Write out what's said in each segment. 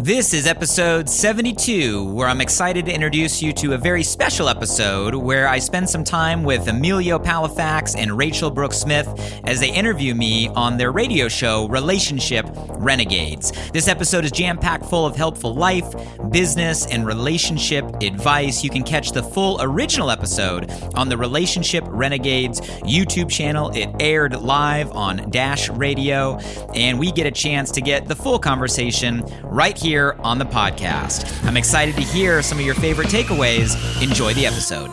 This is episode 72, where I'm excited to introduce you to a very special episode where I spend some time with Emilio Palafox and Rachele Brooke Smith as they interview me on their radio show, Relationship Renegades. This episode is jam-packed full of helpful life, business, and relationship advice. You can catch the full original episode on the Relationship Renegades YouTube channel. It aired live on Dash Radio, and we get a chance to get the full conversation right here on the podcast. I'm excited to hear some of your favorite takeaways. Enjoy the episode.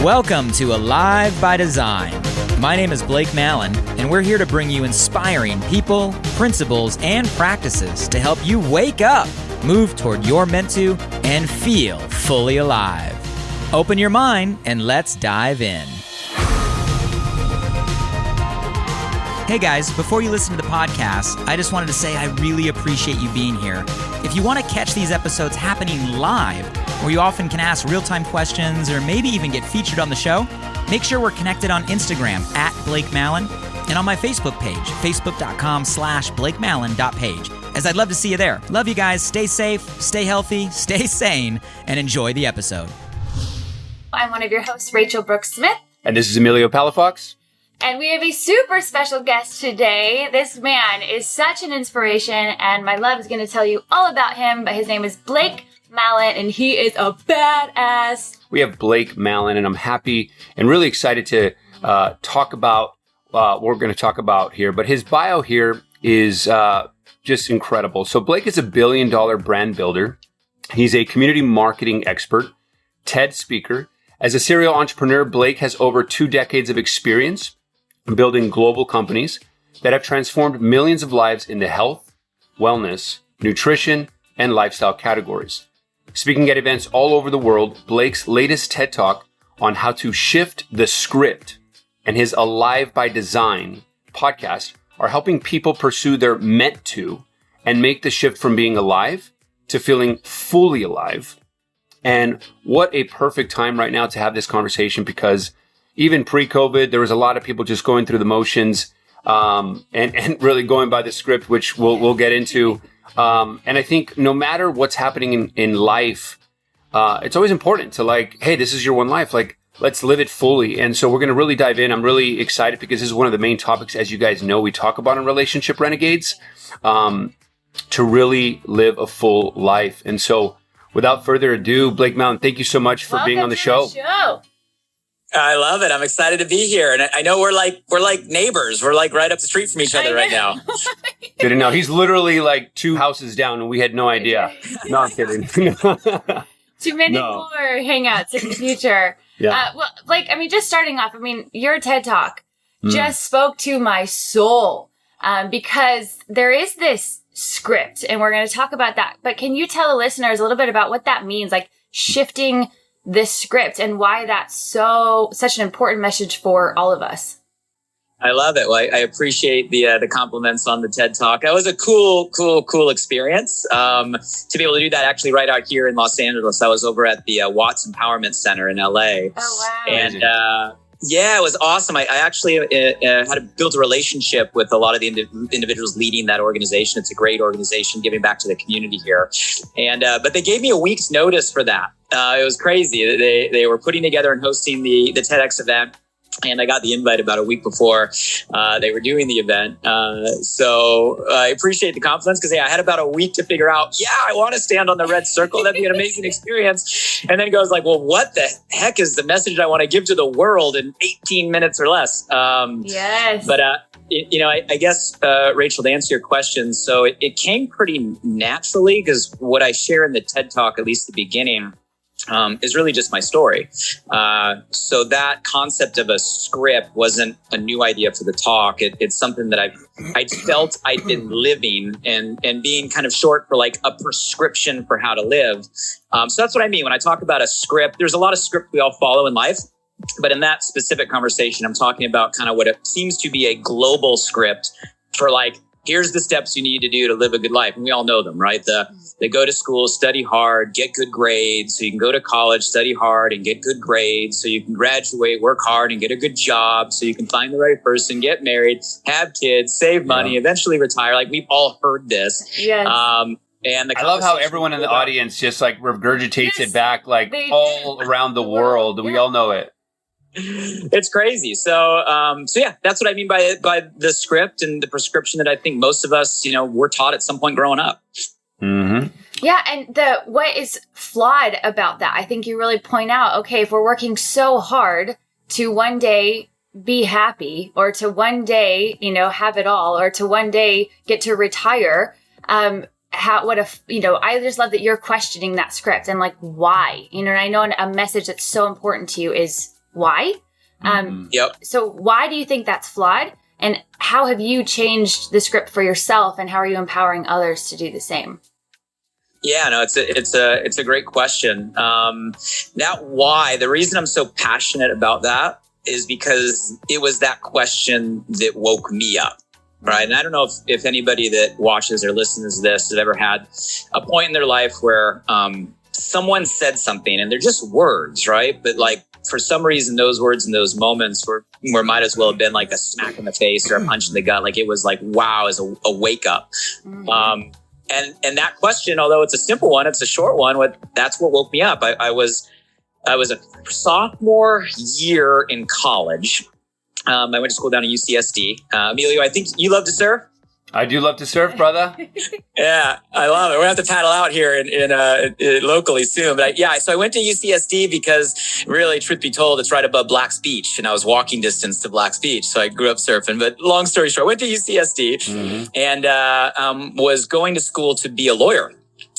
Welcome to Alive by Design. My name is Blake Mallon, and we're here to bring you inspiring people, principles, and practices to help you wake up, move toward your meant to, and feel fully alive. Open your mind and let's dive in. Hey guys, before you listen to the podcast, I just wanted to say I really appreciate you being here. If you want to catch these episodes happening live, where you often can ask real-time questions or maybe even get featured on the show, make sure we're connected on Instagram @BlakeMallon and on my Facebook page, facebook.com/BlakeMallon.page, as I'd love to see you there. Love you guys. Stay safe, stay healthy, stay sane, and enjoy the episode. I'm one of your hosts, Rachele Brooke Smith. And this is Emilio Palafox. And we have a super special guest today. This man is such an inspiration, and my love is going to tell you all about him, but his name is Blake Mallon, and he is a badass. We have Blake Mallon, and I'm happy and really excited to talk about what we're going to talk about here. But his bio here is just incredible. So Blake is a billion-dollar brand builder. He's a community marketing expert, TED speaker. As a serial entrepreneur, Blake has over 2 decades of experience building global companies that have transformed millions of lives in the health, wellness, nutrition, and lifestyle categories. Speaking at events all over the world, Blake's latest TED Talk on how to shift the script and his Alive by Design podcast are helping people pursue their meant to and make the shift from being alive to feeling fully alive. And what a perfect time right now to have this conversation, because even pre-COVID, there was a lot of people just going through the motions and really going by the script, which we'll get into. And I think no matter what's happening in life, it's always important to hey, this is your one life. Let's live it fully. And so we're going to really dive in. I'm really excited because this is one of the main topics, as you guys know, we talk about in Relationship Renegades, to really live a full life. And so without further ado, Blake Mallon, thank you so much for being on the show. I love it. I'm excited to be here. And I know we're like neighbors. We're right up the street from each other right now. Good to know. He's literally 2 houses down and we had no idea. No, I'm kidding. Too many more hangouts in the future. Yeah. Just starting off, your TED Talk just spoke to my soul because there is this script, and we're going to talk about that. But can you tell the listeners a little bit about what that means, shifting this script, and why that's such an important message for all of us? I love it. Well, I appreciate the compliments on the TED Talk. That was a cool experience to be able to do that actually right out here in Los Angeles. I was over at the Watts Empowerment Center in LA. Oh, wow. And yeah, it was awesome. I actually had to build a relationship with a lot of the individuals leading that organization. It's a great organization, giving back to the community here. And but they gave me a week's notice for that. It was crazy. They were putting together and hosting the TEDx event. And I got the invite about a week before they were doing the event. So I appreciate the confidence because I had about a week to figure out, I want to stand on the red circle. That'd be an amazing experience. And then it goes well, what the heck is the message I want to give to the world in 18 minutes or less? Yes. But, I guess, Rachel, to answer your question, so it came pretty naturally because what I share in the TED Talk, at least the beginning, is really just my story. So that concept of a script wasn't a new idea for the talk. It's something that I felt I'd been living and being kind of short for a prescription for how to live. So that's what I mean when I talk about a script. There's a lot of script we all follow in life. But in that specific conversation, I'm talking about kind of what it seems to be a global script for here's the steps you need to do to live a good life. And we all know them, right? They go to school, study hard, get good grades. So you can go to college, study hard and get good grades. So you can graduate, work hard and get a good job. So you can find the right person, get married, have kids, save money, eventually retire. Like we've all heard this. Yes. And I love how everyone in the audience just like regurgitates it back like all around the world. Yeah. We all know it. It's crazy. So yeah, that's what I mean by the script and the prescription that I think most of us, were taught at some point growing up. Mm-hmm. Yeah. And what is flawed about that? I think you really point out, okay, if we're working so hard to one day be happy or to one day, have it all or to one day get to retire, I just love that you're questioning that script and like, why, and I know a message that's so important to you is why. Yep. So why do you think that's flawed? And how have you changed the script for yourself? And how are you empowering others to do the same? Yeah, no, it's a great question. That why, the reason I'm so passionate about that is because it was that question that woke me up. Right. And I don't know if anybody that watches or listens to this has ever had a point in their life where someone said something and they're just words, right? But like for some reason, those words in those moments were might as well have been like a smack in the face or a punch in the gut. Like it was like, wow, is a wake up. And that question, although it's a simple one, it's a short one. That's what woke me up. I was a sophomore year in college. I went to school down at UCSD. Emilio, I think you love to surf? I do love to surf, brother. Yeah, I love it. We're going to have to paddle out here in locally soon. But so I went to UCSD because really, truth be told, it's right above Black's Beach. And I was walking distance to Black's Beach. So I grew up surfing. But long story short, I went to UCSD and was going to school to be a lawyer.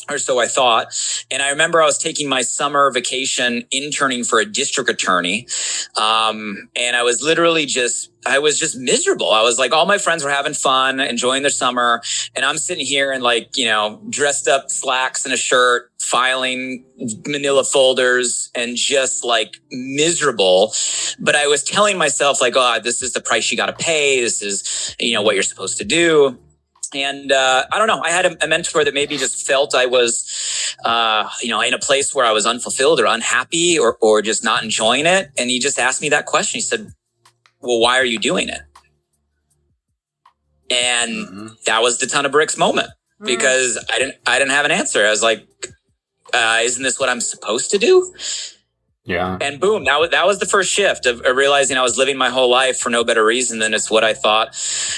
Or so I thought. And I remember I was taking my summer vacation interning for a district attorney. And I was literally just miserable. I was like, all my friends were having fun, enjoying their summer. And I'm sitting here in like, dressed up slacks and a shirt, filing manila folders and just like miserable. But I was telling myself like, oh, this is the price you got to pay. This is, what you're supposed to do. And I don't know. I had a mentor that maybe just felt I was, in a place where I was unfulfilled or unhappy or just not enjoying it. And he just asked me that question. He said, well, why are you doing it? And that was the ton of bricks moment because I didn't have an answer. I was like, isn't this what I'm supposed to do? Yeah. And boom, that was the first shift of realizing I was living my whole life for no better reason than it's what I thought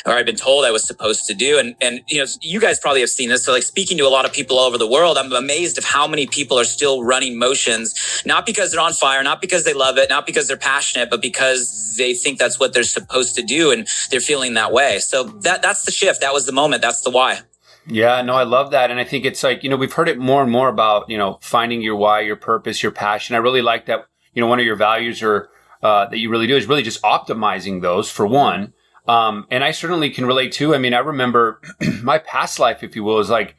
or I'd been told I was supposed to do. And you guys probably have seen this. So like speaking to a lot of people all over the world, I'm amazed of how many people are still running motions, not because they're on fire, not because they love it, not because they're passionate, but because they think that's what they're supposed to do and they're feeling that way. So that's the shift. That was the moment. That's the why. Yeah, no, I love that. And I think it's like, we've heard it more and more about, finding your why, your purpose, your passion. I really like that, one of your values or that you really do is really just optimizing those for one. And I certainly can relate too. I mean, I remember my past life, if you will, is like,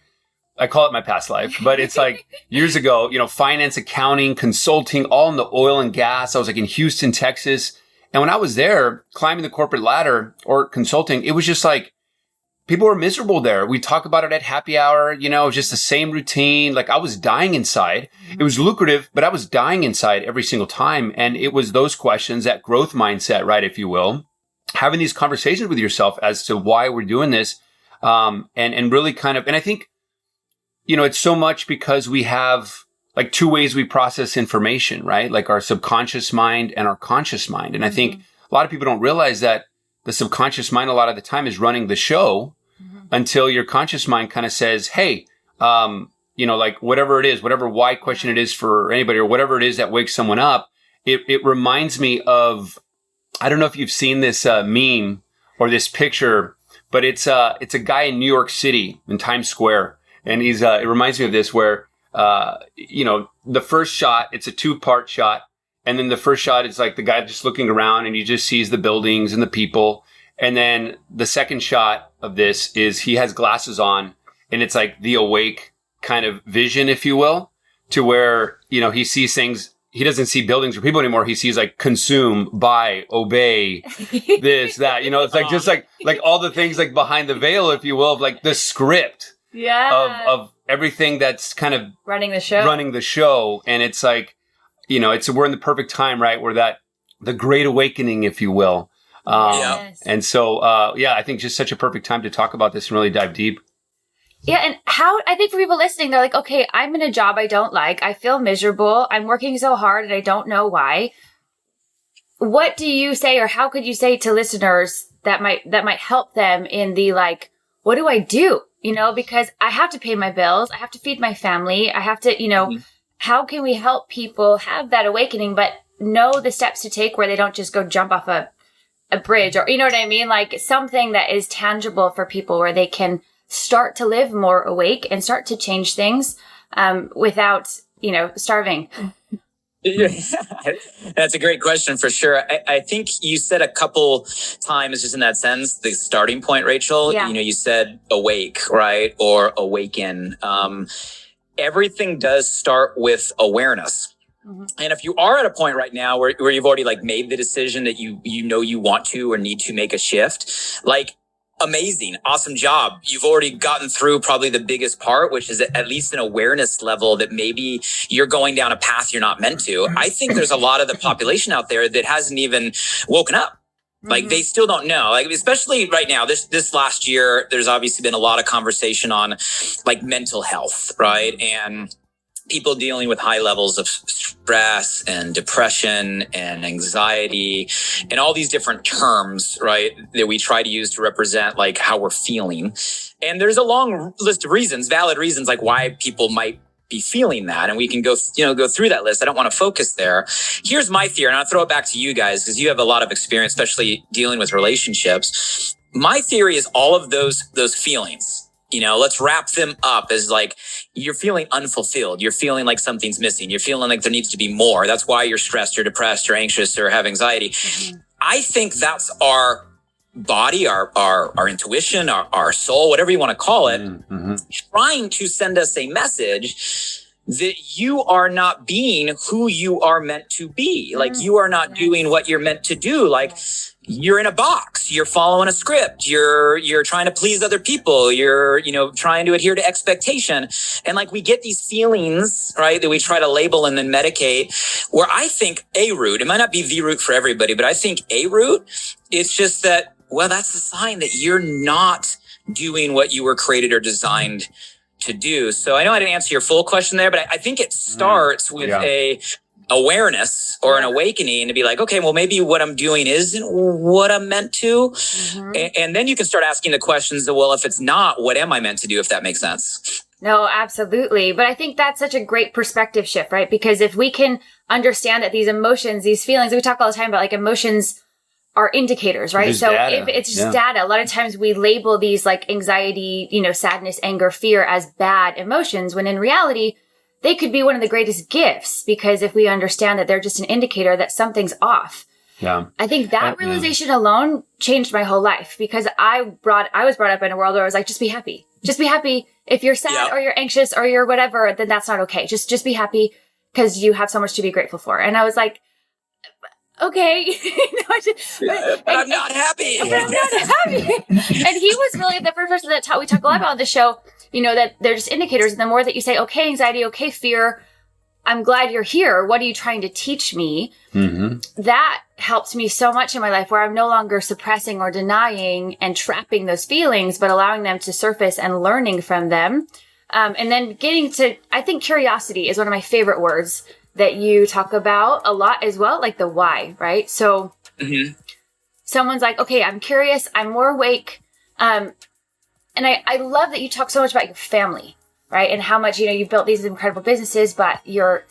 I call it my past life, but it's like years ago, finance, accounting, consulting, all in the oil and gas. I was like in Houston, Texas. And when I was there climbing the corporate ladder or consulting, it was just like, people were miserable there. We talk about it at happy hour, it was just the same routine. Like I was dying inside. It was lucrative, but I was dying inside every single time. And it was those questions, that growth mindset, right, if you will, having these conversations with yourself as to why we're doing this. And really kind of, and I think, it's so much because we have like two ways we process information, right? Like our subconscious mind and our conscious mind. And I think a lot of people don't realize that the subconscious mind a lot of the time is running the show until your conscious mind kind of says, hey, like whatever it is, whatever why question it is for anybody or whatever it is that wakes someone up, it reminds me of, I don't know if you've seen this meme or this picture, but it's a guy in New York City in Times Square. And it reminds me of this where, the first shot, it's a 2-part shot. And then the first shot is like the guy just looking around and he just sees the buildings and the people. And then the second shot of this is he has glasses on and it's like the awake kind of vision, if you will, to where, he sees things, he doesn't see buildings or people anymore. He sees like consume, buy, obey, this, that, it's like just like all the things like behind the veil, if you will, of like the script of everything that's kind of running the show. And it's like, we're in the perfect time, right? Where the great awakening, if you will. Yes. And so, I think just such a perfect time to talk about this and really dive deep. Yeah, and I think for people listening, they're like, okay, I'm in a job I don't like. I feel miserable. I'm working so hard and I don't know why. What do you say, or how could you say to listeners that might help them in the like, what do I do? Because I have to pay my bills. I have to feed my family. I have to, how can we help people have that awakening, but know the steps to take where they don't just go jump off a bridge, or, you know what I mean? Like something that is tangible for people where they can start to live more awake and start to change things without, starving. That's a great question for sure. I think you said a couple times just in that sentence, the starting point, Rachel, you said awake, right? Or awaken. Everything does start with awareness. Mm-hmm. And if you are at a point right now where you've already like made the decision that you want to or need to make a shift, like amazing, awesome job. You've already gotten through probably the biggest part, which is at least an awareness level that maybe you're going down a path you're not meant to. I think there's a lot of the population out there that hasn't even woken up. Like they still don't know, like, especially right now, this last year, there's obviously been a lot of conversation on like mental health, right? And people dealing with high levels of stress and depression and anxiety and all these different terms, right, that we try to use to represent like how we're feeling. And there's a long list of reasons, valid reasons, like why people might be feeling that. And we can go through that list. I don't want to focus there. Here's my fear, and I'll throw it back to you guys because you have a lot of experience, especially dealing with relationships. My theory is all of those feelings, let's wrap them up as like, you're feeling unfulfilled. You're feeling like something's missing. You're feeling like there needs to be more. That's why you're stressed, you're depressed, you're anxious, or have anxiety. Mm-hmm. I think that's our body, our intuition, our soul, whatever you want to call it, trying to send us a message that you are not being who you are meant to be. Like you are not doing what you're meant to do. Like you're in a box, you're following a script, you're trying to please other people, you're, trying to adhere to expectation. And like we get these feelings, right, that we try to label and then medicate, where I think a root, it might not be the root for everybody, but I think a root, it's just that, well, that's a sign that you're not doing what you were created or designed to do. So I know I didn't answer your full question there, but I think it starts with a awareness or an awakening to be like, okay, well, maybe what I'm doing isn't what I'm meant to. Mm-hmm. And then you can start asking the questions that, well, if it's not, what am I meant to do? If that makes sense. No, absolutely. But I think that's such a great perspective shift, right? Because if we can understand that these emotions, these feelings, we talk all the time about like emotions are indicators, right? So data. If it's just data, a lot of times we label these like anxiety, sadness, anger, fear as bad emotions, when in reality, they could be one of the greatest gifts, because if we understand that they're just an indicator that something's off. Yeah. I think that realization alone changed my whole life, because I was brought up in a world where I was like, just be happy. Just be happy. If you're sad or you're anxious or you're whatever, then that's not okay. Just be happy because you have so much to be grateful for. And I was like, okay. But I'm not happy. But I'm not happy. And he was really the first person that we talk a lot about on the show, that they're just indicators. And the more that you say, okay, anxiety, okay, fear, I'm glad you're here. What are you trying to teach me? Mm-hmm. That helps me so much in my life, where I'm no longer suppressing or denying and trapping those feelings, but allowing them to surface and learning from them. And then getting to, I think curiosity is one of my favorite words that you talk about a lot as well, like the why, right? So someone's like, okay, I'm curious, I'm more awake. And I love that you talk so much about your family, right? And how much, you've built these incredible businesses, but you're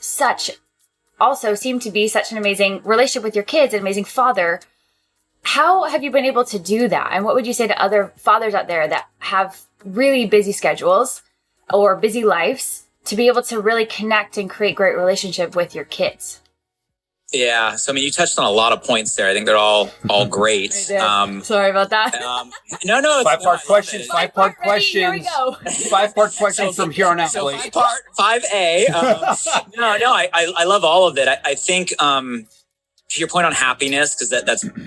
also seem to be such an amazing relationship with your kids, an amazing father. How have you been able to do that? And what would you say to other fathers out there that have really busy schedules or busy lives to be able to really connect and create great relationship with your kids? Yeah. So, I mean, you touched on a lot of points there. I think they're all great. Sorry about that. No. Five-part questions. Five-part questions. Here we go. Five-part questions from here on out, So Blake. 5A. I love all of it. I think to your point on happiness, because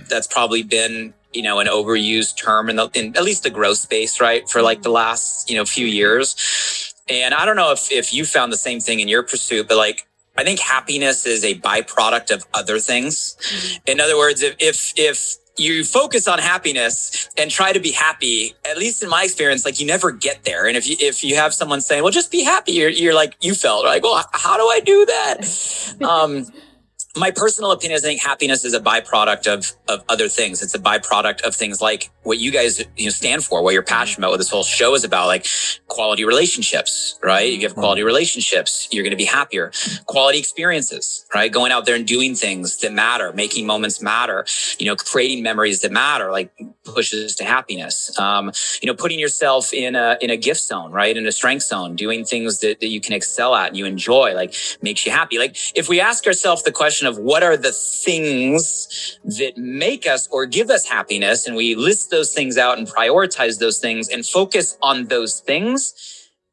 that's probably been an overused term in at least the growth space, right, for like the last few years. And I don't know if you found the same thing in your pursuit, but like, I think happiness is a byproduct of other things. In other words, if you focus on happiness and try to be happy, at least in my experience, like you never get there. And if you have someone saying, well, just be happy, you're like, you felt like, well, how do I do that? My personal opinion is I think happiness is a byproduct of other things. It's a byproduct of things like what you guys stand for, what you're passionate about, what this whole show is about, like quality relationships, right? If you have quality relationships, you're going to be happier. Quality experiences, right? Going out there and doing things that matter, making moments matter, creating memories that matter, like pushes to happiness. Putting yourself in a gift zone, right? In a strength zone, doing things that you can excel at and you enjoy, like makes you happy. Like if we ask ourselves the question of what are the things that make us or give us happiness, and we list those things out and prioritize those things and focus on those things,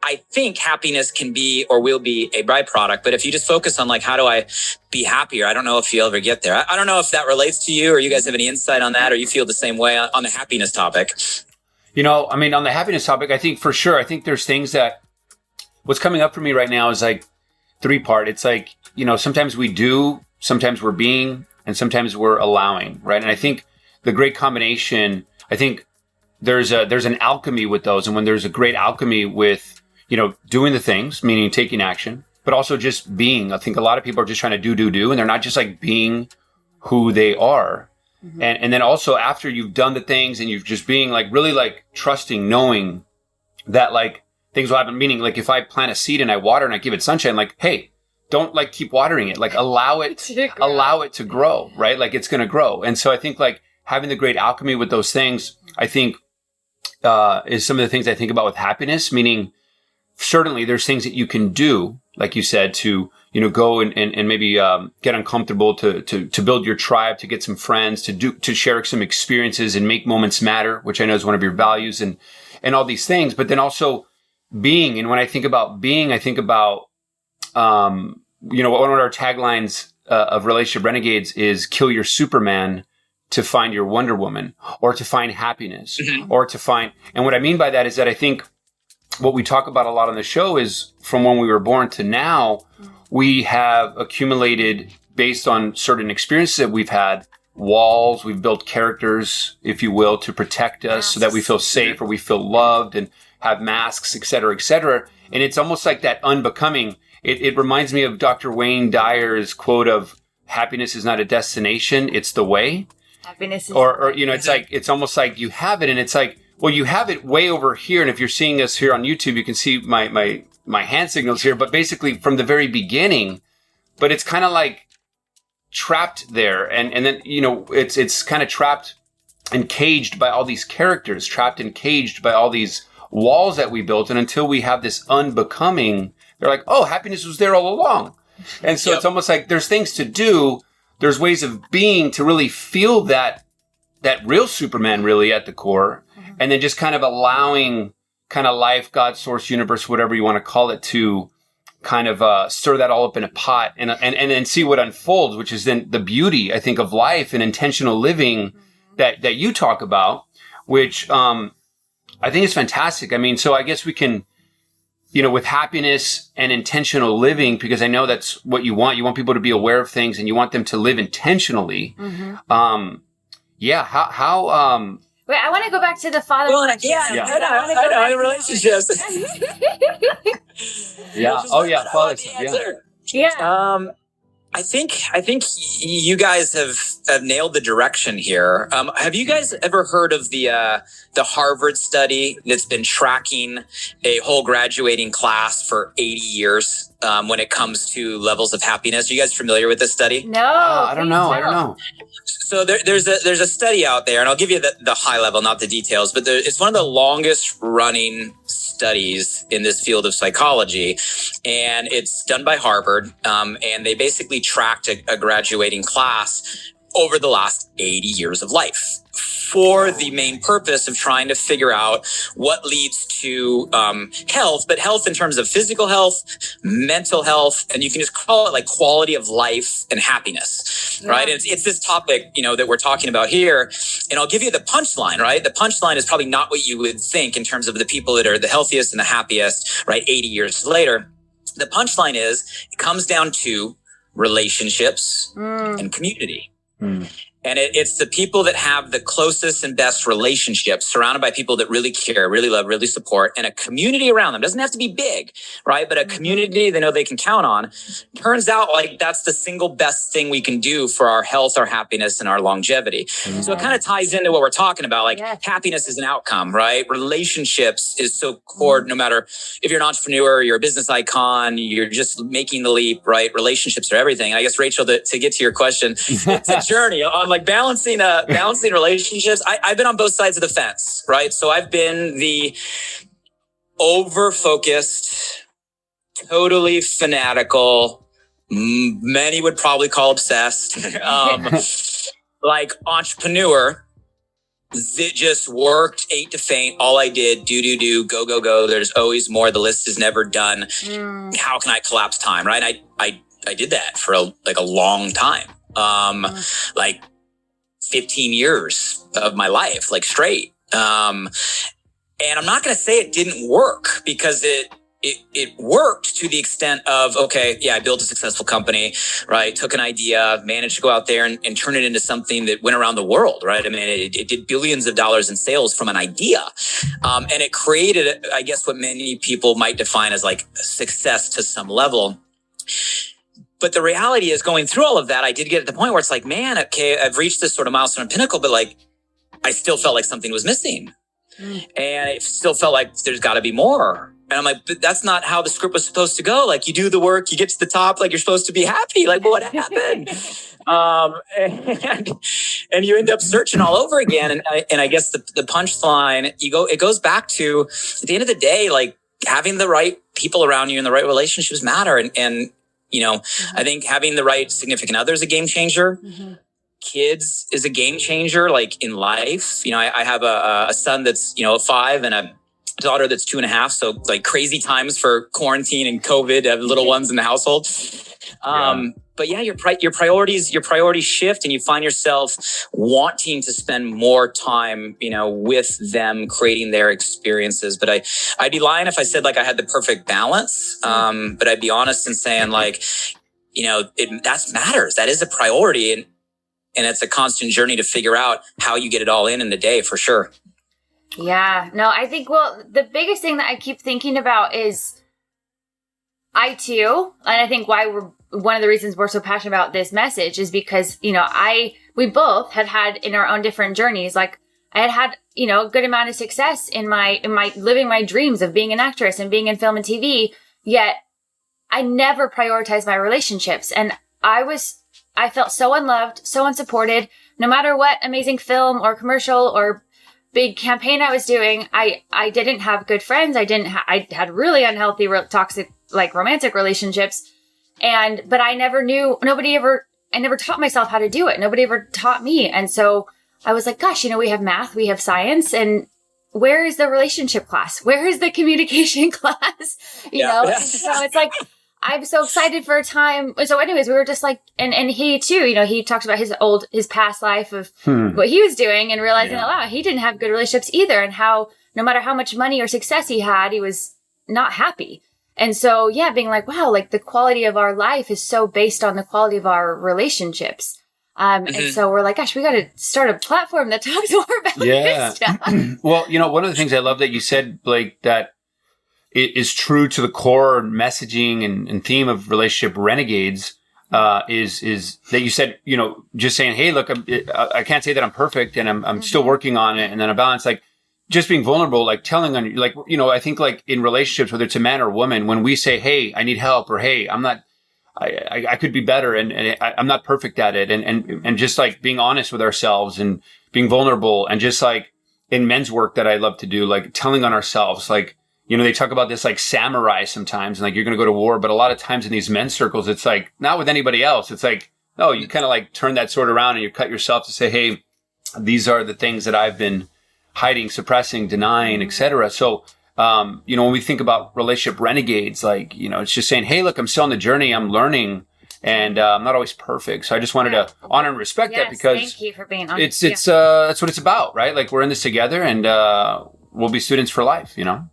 I think happiness can be or will be a byproduct. But if you just focus on like, how do I be happier? I don't know if you'll ever get there. I don't know if that relates to you or you guys have any insight on that, or you feel the same way on the happiness topic. On the happiness topic, I think for sure, I think there's things that what's coming up for me right now is like 3-part. It's like, sometimes we do, sometimes we're being, and sometimes we're allowing, right? And I think the great combination, I think there's an alchemy with those. And when there's a great alchemy with, doing the things, meaning taking action, but also just being, I think a lot of people are just trying to do, and they're not just like being who they are. Mm-hmm. And then also after you've done the things and you're just being like really like trusting, knowing that like things will happen. Meaning like if I plant a seed and I water and I give it sunshine, like, hey, don't like keep watering it, like allow it to grow, right? Like it's going to grow. And so I think like having the great alchemy with those things, I think, is some of the things I think about with happiness, meaning certainly there's things that you can do, like you said, to, go and maybe, get uncomfortable to build your tribe, to get some friends, to share some experiences and make moments matter, which I know is one of your values and all these things. But then also being, and when I think about being, I think about, one of our taglines of Relationship Renegades is kill your Superman to find your Wonder Woman, or to find happiness, or to find, and what I mean by that is that I think what we talk about a lot on the show is from when we were born to now, we have accumulated based on certain experiences that we've had, walls, we've built characters, if you will, to protect us so that we feel safe or we feel loved, and have masks, et cetera, et cetera. And it's almost like that unbecoming. It reminds me of Dr. Wayne Dyer's quote of happiness is not a destination, it's the way. Happiness is it's like, it's almost like you have it and it's like, well, you have it way over here. And if you're seeing us here on YouTube, you can see my hand signals here, but basically from the very beginning, but it's kind of like trapped there. And then, it's kind of trapped and caged by all these characters, trapped and caged by all these walls that we built. And until we have this unbecoming, they're like, oh, happiness was there all along. And so It's almost like there's things to do. There's ways of being to really feel that real Superman really at the core. Mm-hmm. And then just kind of allowing kind of life, God, source, universe, whatever you want to call it, to kind of stir that all up in a pot and then see what unfolds, which is then the beauty, I think, of life and intentional living that you talk about, which I think is fantastic. I mean, so I guess we can, with happiness and intentional living, because I know that's what you want. You want people to be aware of things and you want them to live intentionally. Mm-hmm. How Wait, I want to go back to the father. Well, I know, relationships. Yeah. Oh, yeah. Fathers. Yeah. I think you guys have nailed the direction here. Have you guys ever heard of the Harvard study that's been tracking a whole graduating class for 80 years when it comes to levels of happiness? Are you guys familiar with this study? No, I don't know. So there's a study out there, and I'll give you the high level, not the details, but it's one of the longest running studies in this field of psychology, and it's done by Harvard. And they basically tracked a graduating class over the last 80 years of life for the main purpose of trying to figure out what leads to health, but health in terms of physical health, mental health, and you can just call it like quality of life and happiness, right? And it's this topic, you know, that we're talking about here. And I'll give you the punchline, right? The punchline is probably not what you would think in terms of the people that are the healthiest and the happiest, right? 80 years later. The punchline is it comes down to relationships and community. And it's the people that have the closest and best relationships, surrounded by people that really care, really love, really support, and a community around them. Doesn't have to be big, right? But a community they know they can count on. Turns out like that's the single best thing we can do for our health, our happiness, and our longevity. So it kind of ties into what we're talking about. Like happiness is an outcome, right? Relationships is so core, no matter if you're an entrepreneur, you're a business icon, you're just making the leap, right? Relationships are everything. And I guess, Rachel, to get to your question, it's a journey on like balancing relationships. I've been on both sides of the fence, right? So I've been the over-focused, totally fanatical, many would probably call obsessed, like entrepreneur that just worked 8 to faint. All I did, do, go. There's always more. The list is never done. How can I collapse time, right? I did that for a long time. Like 15 years of my life, like straight. And I'm not going to say it didn't work, because it worked to the extent of, okay, yeah, I built a successful company, right? Took an idea, managed to go out there and turn it into something that went around the world, right? I mean, it did billions of dollars in sales from an idea. And it created, I guess, what many people might define as like success to some level. But the reality is, going through all of that, I did get at the point where it's like, man, okay, I've reached this sort of milestone and pinnacle, but like, I still felt like something was missing. And it still felt like there's got to be more. And I'm like, but that's not how the script was supposed to go. Like, you do the work, you get to the top, like you're supposed to be happy. Like, what happened? And you end up searching all over again. And I guess the punchline, it goes back to, at the end of the day, like having the right people around you and the right relationships matter. And you know, I think having the right significant other is a game changer. Kids is a game changer, like in life. You know, I have a son that's, 5 and a daughter that's 2.5. So like crazy times for quarantine and COVID, have little ones in the household. But yeah, your priorities shift, and you find yourself wanting to spend more time, with them, creating their experiences. But I'd be lying if I said like I had the perfect balance. But I'd be honest in saying like, that matters. That is a priority. And it's a constant journey to figure out how you get it all in the day, for sure. Yeah, no, I think, the biggest thing that I keep thinking about is I too, and I think one of the reasons we're so passionate about this message is because, we both had in our own different journeys, like I had a good amount of success in my living my dreams of being an actress and being in film and TV, yet I never prioritized my relationships. And I felt so unloved, so unsupported, no matter what amazing film or commercial or big campaign I was doing. I didn't have good friends. I had really unhealthy, toxic, like romantic relationships. But I never knew, I never taught myself how to do it. Nobody ever taught me. And so I was like, gosh, we have math, we have science, and where is the relationship class? Where is the communication class? You know? And so it's like, I'm so excited for a time. So anyways, we were just like, and he too, he talks about his past life of what he was doing, and realizing that, wow, he didn't have good relationships either. And how, no matter how much money or success he had, he was not happy. And so, being like, wow, like the quality of our life is so based on the quality of our relationships. And so we're like, gosh, we got to start a platform that talks more about this stuff. Well, one of the things I love that you said, Blake, that it is true to the core messaging and theme of Relationship Renegades, is that you said, just saying, hey, look, I can't say that I'm perfect, and I'm still working on it. And then a balance, like just being vulnerable, like telling on, like, I think like in relationships, whether it's a man or a woman, when we say, hey, I need help, or hey, I could be better, and I'm not perfect at it. And just like being honest with ourselves and being vulnerable, and just like in men's work that I love to do, like telling on ourselves, like, they talk about this like samurai sometimes, and like you're going to go to war. But a lot of times in these men's circles, it's like not with anybody else. It's like, no, you kind of like turn that sword around and you cut yourself to say, hey, these are the things that I've been hiding, suppressing, denying, etc. So, when we think about relationship renegades, like, it's just saying, hey, look, I'm still on the journey. I'm learning, and I'm not always perfect. So I just wanted to honor and respect that, because thank you for being honest. It's that's what it's about, right? Like, we're in this together, and we'll be students for life, And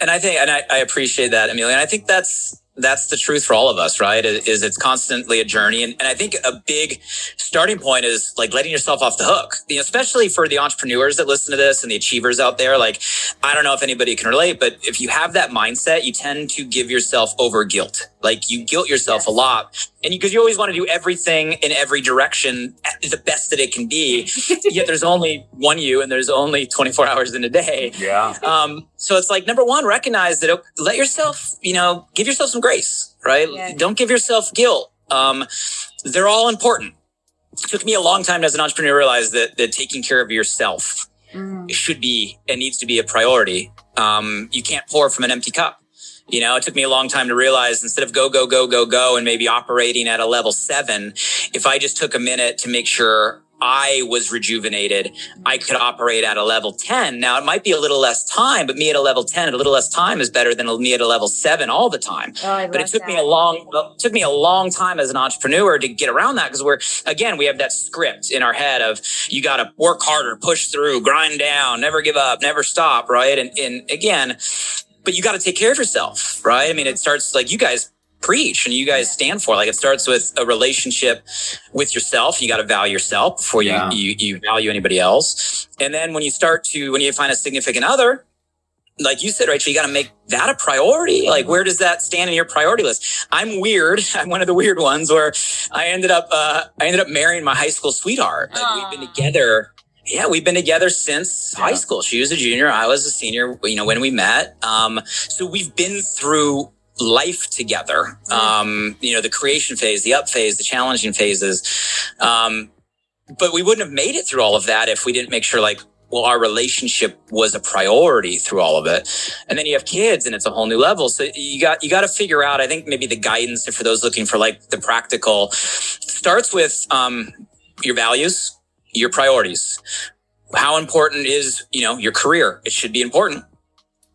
I think, and I appreciate that, Emilio. And I think that's the truth for all of us, right? Is it's constantly a journey. And I think a big starting point is like letting yourself off the hook, especially for the entrepreneurs that listen to this and the achievers out there. Like, I don't know if anybody can relate, but if you have that mindset, you tend to give yourself over guilt. Like, you guilt yourself a lot. And because you always want to do everything in every direction the best that it can be. Yet there's only one you, and there's only 24 hours in a day. Yeah. So it's like, number one, recognize that let yourself, give yourself some grace, right? Yeah. Don't give yourself guilt. They're all important. It took me a long time as an entrepreneur to realize that taking care of yourself should be and needs to be a priority. You can't pour from an empty cup. It took me a long time to realize, instead of go, and maybe operating at a level 7, if I just took a minute to make sure I was rejuvenated, I could operate at a level 10. Now, it might be a little less time, but me at a level 10 at a little less time is better than me at a level 7 all the time. But it took me a long time as an entrepreneur to get around that, because we have that script in our head of, you got to work harder, push through, grind down, never give up, never stop, right? And again, but you got to take care of yourself, right? I mean, it starts, like you guys preach and you guys stand for, like, it starts with a relationship with yourself. You got to value yourself before you value anybody else. And then when you find a significant other, like you said, Rachel, you got to make that a priority. Like, where does that stand in your priority list? I'm weird. I'm one of the weird ones where I ended up marrying my high school sweetheart. Like, we've been together. Yeah, we've been together since high school. She was a junior, I was a senior, when we met. So we've been through life together. The creation phase, the up phase, the challenging phases. But we wouldn't have made it through all of that if we didn't make sure, our relationship was a priority through all of it. And then you have kids, and it's a whole new level. So you got to figure out, I think maybe the guidance for those looking for the practical starts with your values, your priorities. How important is, your career? It should be important.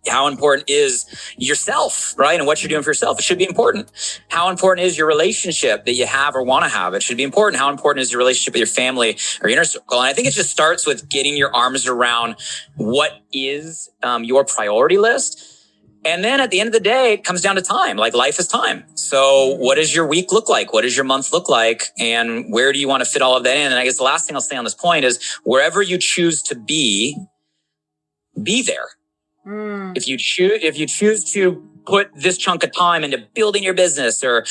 How important is yourself, right? And what you're doing for yourself? It should be important. How important is your relationship that you have or want to have? It should be important. How important is your relationship with your family or your inner circle? And I think it just starts with getting your arms around what is your priority list. And then at the end of the day, it comes down to time. Like, life is time. So what does your week look like? What does your month look like? And where do you want to fit all of that in? And I guess the last thing I'll say on this point is, wherever you choose to be there. If you choose to put this chunk of time into building your business or,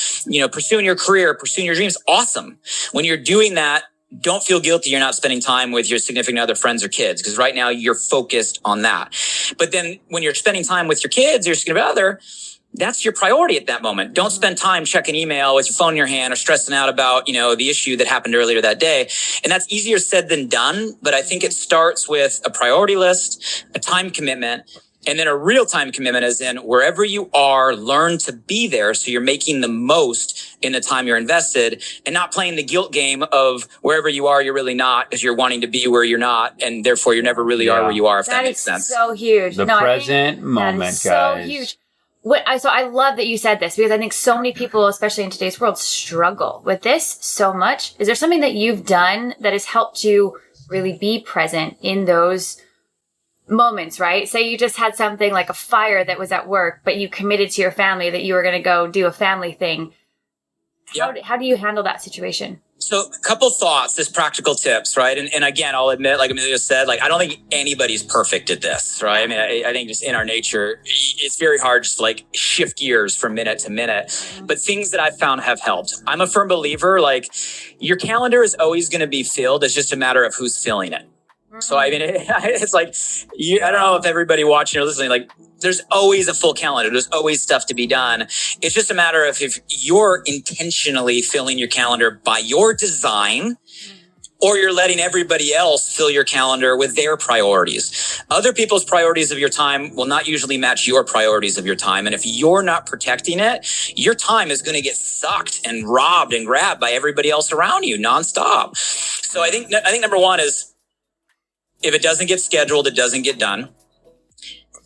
pursuing your career, pursuing your dreams, awesome. When you're doing that, don't feel guilty you're not spending time with your significant other, friends, or kids, because right now you're focused on that. But then when you're spending time with your kids, your significant other, that's your priority at that moment. Don't spend time checking email with your phone in your hand or stressing out about, the issue that happened earlier that day. And that's easier said than done. But I think it starts with a priority list, a time commitment, and then a real time commitment, as in, wherever you are, learn to be there. So you're making the most in the time you're invested, and not playing the guilt game of wherever you are, you're really not, because you're wanting to be where you're not. And therefore you never really are where you are, if that makes sense. So huge. The present moment, that is guys. So huge. So I love that you said this, because I think so many people, especially in today's world, struggle with this so much. Is there something that you've done that has helped you really be present in those moments, right? Say you just had something like a fire that was at work, but you committed to your family that you were going to go do a family thing. How do you handle that situation? So a couple thoughts, just practical tips, right? And again, I'll admit, like Emilio said, I don't think anybody's perfect at this, right? I mean, I think just in our nature, it's very hard just to shift gears from minute to minute. But things that I've found have helped. I'm a firm believer, your calendar is always going to be filled. It's just a matter of who's filling it. So, I mean, it's I don't know if everybody watching or listening, there's always a full calendar. There's always stuff to be done. It's just a matter of if you're intentionally filling your calendar by your design, or you're letting everybody else fill your calendar with their priorities. Other people's priorities of your time will not usually match your priorities of your time. And if you're not protecting it, your time is going to get sucked and robbed and grabbed by everybody else around you nonstop. So I think number one is, if it doesn't get scheduled, it doesn't get done.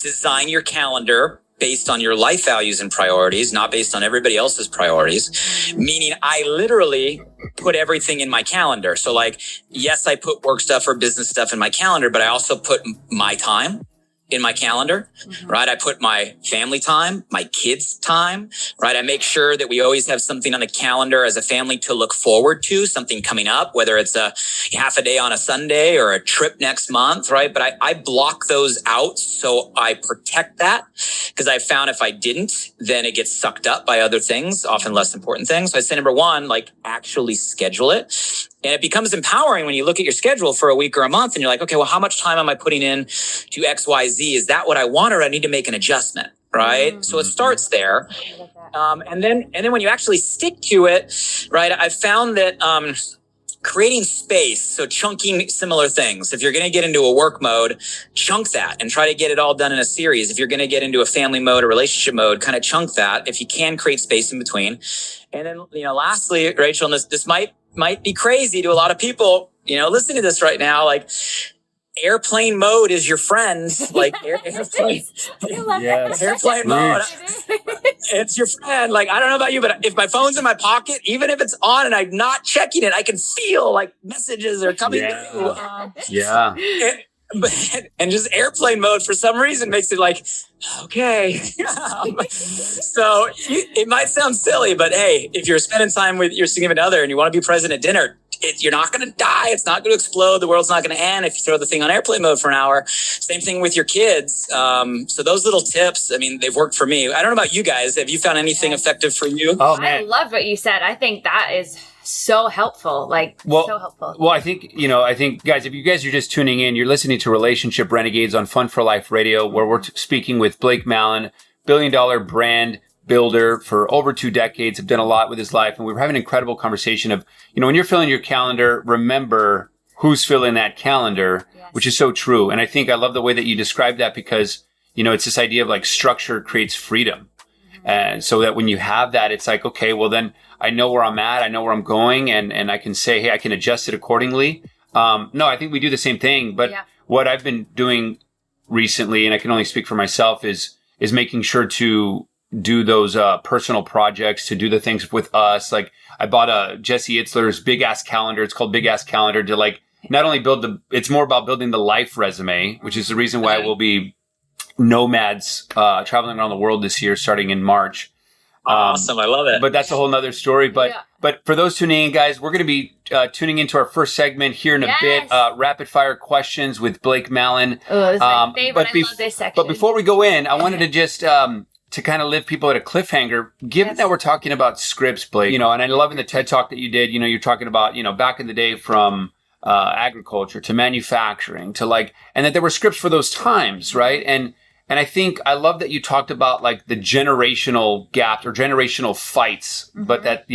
Design your calendar based on your life values and priorities, not based on everybody else's priorities. Meaning I literally put everything in my calendar. So like, yes, I put work stuff or business stuff in my calendar, but I also put my time in my calendar, right? I put my family time, my kids' time, right? I make sure that we always have something on the calendar as a family to look forward to, something coming up, whether it's a half a day on a Sunday or a trip next month, right? But I block those out so I protect that, because I found if I didn't, then it gets sucked up by other things, often less important things. So I say number one, like actually schedule it. And it becomes empowering when you look at your schedule for a week or a month and you're like, okay, well, how much time am I putting in to X, Y, Z? Is that what I want, or I need to make an adjustment? Right. Mm-hmm. So it starts there. And then when you actually stick to it, right, I've found that, creating space, so chunking similar things. If you're going to get into a work mode, chunk that and try to get it all done in a series. If you're going to get into a family mode or relationship mode, kind of chunk that. If you can, create space in between. And then, lastly, Rachel, and this might be crazy to a lot of people, listening to this right now, like airplane mode is your friend. Like airplane, airplane mode. It's your friend. Like, I don't know about you, but if my phone's in my pocket, even if it's on and I'm not checking it, I can feel like messages are coming through. And just airplane mode for some reason makes it like, okay. So it might sound silly, but hey, if you're spending time with your significant other and you want to be present at dinner, you're not going to die. It's not going to explode. The world's not going to end if you throw the thing on airplane mode for an hour. Same thing with your kids. So those little tips, they've worked for me. I don't know about you guys. Have you found anything effective for you? Oh, man. I love what you said. I think that is so helpful. So helpful. Well, I think, guys, if you guys are just tuning in, you're listening to Relationship Renegades on Fun for Life Radio, where we're speaking with Blake Mallon, billion-dollar brand builder for over 2 decades, have done a lot with his life. And we were having an incredible conversation of, when you're filling your calendar, remember who's filling that calendar, which is so true. And I think I love the way that you described that, because, it's this idea of like structure creates freedom. And so that when you have that, it's like, okay, well then I know where I'm at. I know where I'm going, and I can say, hey, I can adjust it accordingly. No, I think we do the same thing. But what I've been doing recently, and I can only speak for myself, is making sure to do those personal projects, to do the things with us. Like I bought a Jesse Itzler's big ass calendar. It's called Big Ass Calendar, to like not only it's more about building the life resume, which is the reason why we'll be nomads traveling around the world this year, starting in March. Awesome. I love it. But that's a whole nother story. But for those tuning in, guys, we're going to be tuning into our first segment here in a bit. Rapid fire questions with Blake Mallon. Oh, this is my favorite. I love this section. But before we go in, I wanted to just to kind of leave people at a cliffhanger, given that we're talking about scripts, Blake, and I love in the TED Talk that you did, you're talking about, back in the day from agriculture to manufacturing to and that there were scripts for those times, right? And I think I love that you talked about like the generational gap or generational fights, but that,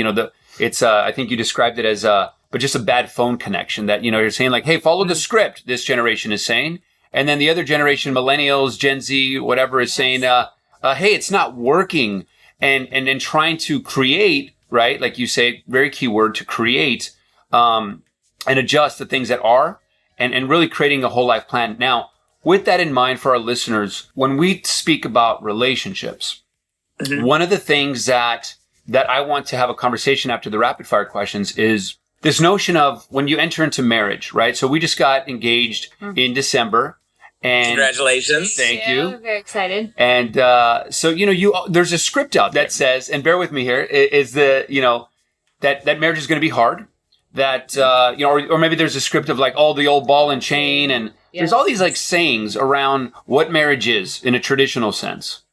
it's, I think you described it as but just a bad phone connection that, you're saying like, hey, follow the script, this generation is saying. And then the other generation, millennials, Gen Z, whatever, is saying, hey, it's not working. And then trying to create, right? Like you say, very key word, to create, and adjust the things that are, and really creating a whole life plan. Now, with that in mind for our listeners, when we speak about relationships, one of the things that I want to have a conversation after the rapid fire questions is this notion of when you enter into marriage, right? So we just got engaged in December. And congratulations. Thank you. We're very excited. And so, there's a script out that says, and bear with me here, is that marriage is going to be hard. That, or maybe there's a script of like all the old ball and chain. And there's all these like sayings around what marriage is in a traditional sense.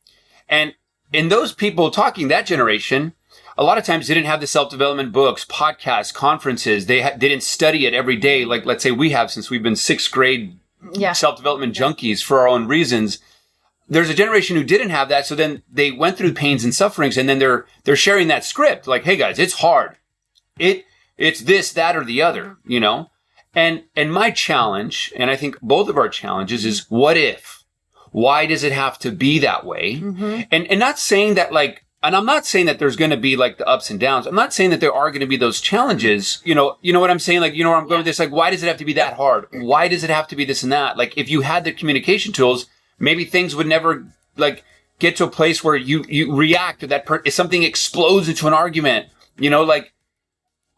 And in those people talking, that generation, a lot of times they didn't have the self-development books, podcasts, conferences. They didn't study it every day. Like, let's say we have, since we've been 6th grade self-development junkies for our own reasons. There's a generation who didn't have that. So then they went through pains and sufferings, and then they're sharing that script. Like, hey guys, it's hard. It's this, that, or the other, And my challenge, and I think both of our challenges, is what if? Why does it have to be that way? Mm-hmm. And not saying that like, and I'm not saying that there's going to be like the ups and downs. I'm not saying that there are going to be those challenges. You know what I'm saying? Like, where I'm going with this? Like, why does it have to be that hard? Why does it have to be this and that? Like, if you had the communication tools, maybe things would never like get to a place where you react to that. If something explodes into an argument, like,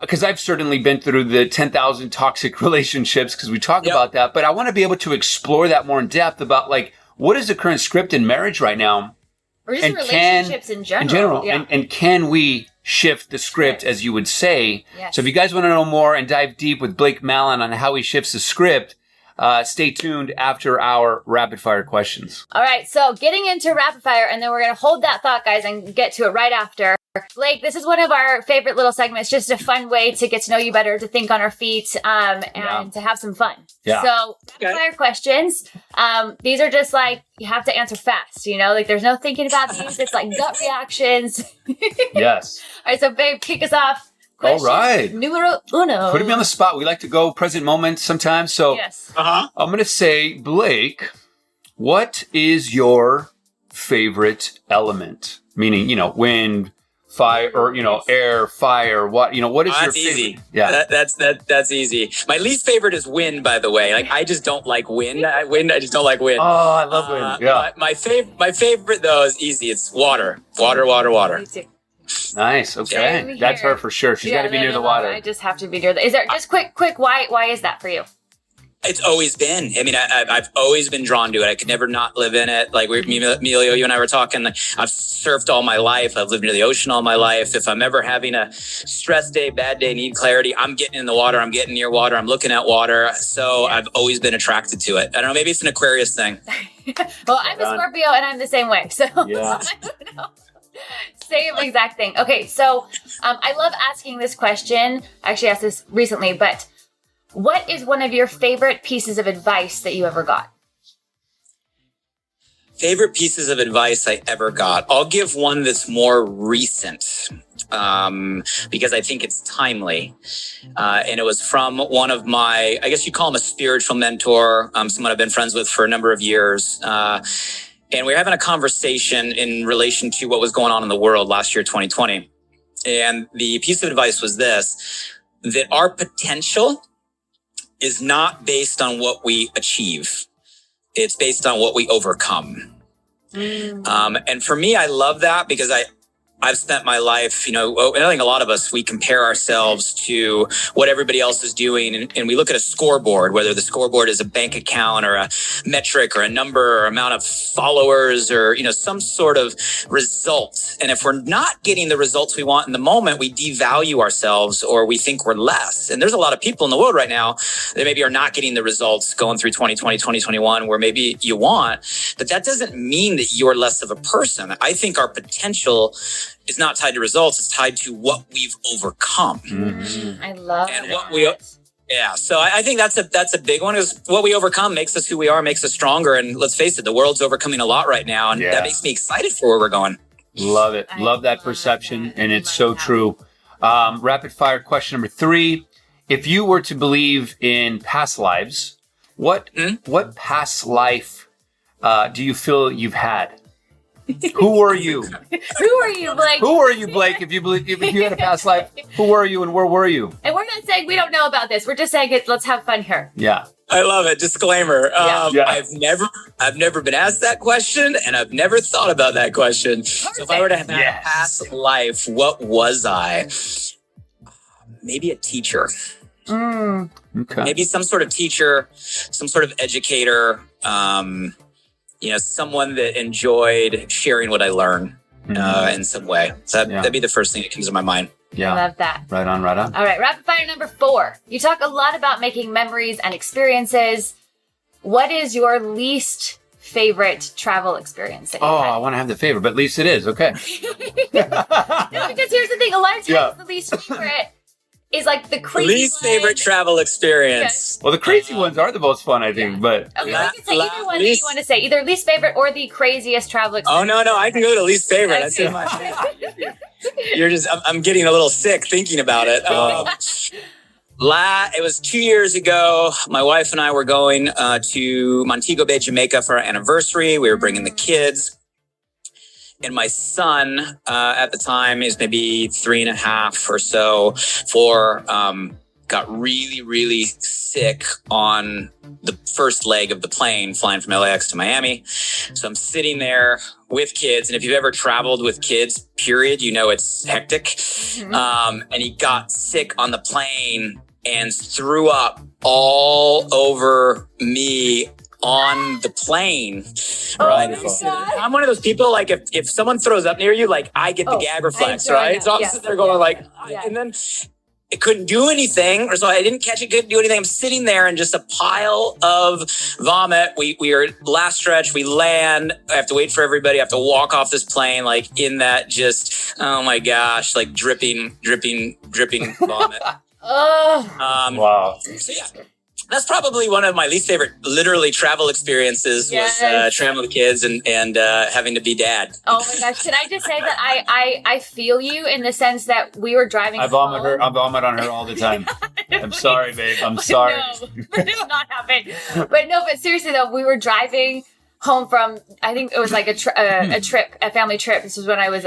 because I've certainly been through the 10,000 toxic relationships because we talk about that, but I want to be able to explore that more in depth about like, what is the current script in marriage right now? Or just relationships in general. Yeah. And can we shift the script, as you would say? Yes. So if you guys want to know more and dive deep with Blake Mallon on how he shifts the script, stay tuned after our rapid fire questions. All right. So getting into rapid fire, and then we're going to hold that thought, guys, and get to it right after. Blake, this is one of our favorite little segments, just a fun way to get to know you better, to think on our feet, and to have some fun. Yeah. So rapid fire questions. These are just like, you have to answer fast, like there's no thinking about these. It's like gut reactions. Yes. All right. So babe, kick us off. Question all right. Numero uno. Putting me on the spot. We like to go present moment sometimes. So yes. I'm going to say, Blake, what is your favorite element? Meaning, wind, fire, or, air, fire, what is your favorite? Easy. Yeah. That's easy. My least favorite is wind, by the way. Like, I just don't like wind. I just don't like wind. Oh, I love wind. Yeah. My favorite though is easy. It's water. Water. Me too. Nice. Okay. That's her for sure. She's got to be near the water. I just have to be near the, is there just quick, why is that for you? It's always been. I mean, I've always been drawn to it. I could never not live in it. Like Emilio, you and I were talking. I've surfed all my life. I've lived near the ocean all my life. If I'm ever having a stress day, bad day, need clarity, I'm getting in the water. I'm getting near water. I'm looking at water. So I've always been attracted to it. I don't know. Maybe it's an Aquarius thing. Well, I'm a Scorpio and I'm the same way. So yeah. I don't know. Same exact thing. Okay, so I love asking this question. I actually asked this recently, but what is one of your favorite pieces of advice that you ever got? Favorite pieces of advice I ever got. I'll give one that's more recent because I think it's timely. And it was from one of my, I guess you call him a spiritual mentor, someone I've been friends with for a number of years. And we were having a conversation in relation to what was going on in the world last year, 2020. And the piece of advice was this, that our potential is not based on what we achieve. It's based on what we overcome. And for me, I love that because I've spent my life, and I think a lot of us, we compare ourselves to what everybody else is doing. And we look at a scoreboard, whether the scoreboard is a bank account or a metric or a number or amount of followers or, some sort of result. And if we're not getting the results we want in the moment, we devalue ourselves or we think we're less. And there's a lot of people in the world right now that maybe are not getting the results going through 2020, 2021, where maybe you want, but that doesn't mean that you're less of a person. I think our potential is not tied to results. It's tied to what we've overcome. Mm-hmm. I love and that. what we, yeah. So I think that's a big one is what we overcome makes us who we are, makes us stronger. And let's face it, the world's overcoming a lot right now. And that makes me excited for where we're going. Love it. Love that perception. And it's so true. Rapid fire question number 3. If you were to believe in past lives, what past life do you feel you've had? Who are you? Who are you, Blake? Who are you, Blake? If you had a past life, who are you and where were you? And we're not saying we don't know about this. We're just saying let's have fun here. Yeah. I love it. Disclaimer. Yeah. I've never been asked that question and I've never thought about that question. So if I were to have had a past life, what was I? Maybe a teacher. Okay. Maybe some sort of teacher, some sort of educator, someone that enjoyed sharing what I learned in some way. So that'd be the first thing that comes to my mind. Yeah. I love that. Right on. All right. Rapid fire number 4. You talk a lot about making memories and experiences. What is your least favorite travel experience that you've had? I want to have the favorite, but at least it is. Okay. No, because here's the thing. A lot of times the least favorite is like the crazy least favorite travel experience. Yes. Well, the crazy ones are the most fun, I think. But okay, we can say either one that you want to say, either least favorite or the craziest travel experience. Oh no, I can go to least favorite. That's it. You're just, I'm getting a little sick thinking about it. It was 2 years ago. My wife and I were going to Montego Bay, Jamaica for our anniversary. We were bringing the kids. And my son at the time is maybe 3.5 or so, got really, really sick on the first leg of the plane flying from LAX to Miami. So I'm sitting there with kids. And if you've ever traveled with kids, period, you know it's hectic. Mm-hmm. And he got sick on the plane and threw up all over me on the plane. Right. I'm one of those people, like if someone throws up near you, like I get the gag reflex, right? So I'm sitting there going and then it couldn't do anything, or so I didn't catch it, couldn't do anything. I'm sitting there in just a pile of vomit. We are last stretch, we land, I have to wait for everybody, I have to walk off this plane, like in that just, oh my gosh, like dripping vomit. Wow. So yeah. That's probably one of my least favorite, literally, travel experiences was traveling with kids and having to be dad. Oh my gosh! Can I just say that I feel you in the sense that we were driving. I vomit on her all the time. I'm sorry, babe. I'm sorry. No, that did not happen. But seriously though, we were driving home from, I think it was like a family trip. This was when I was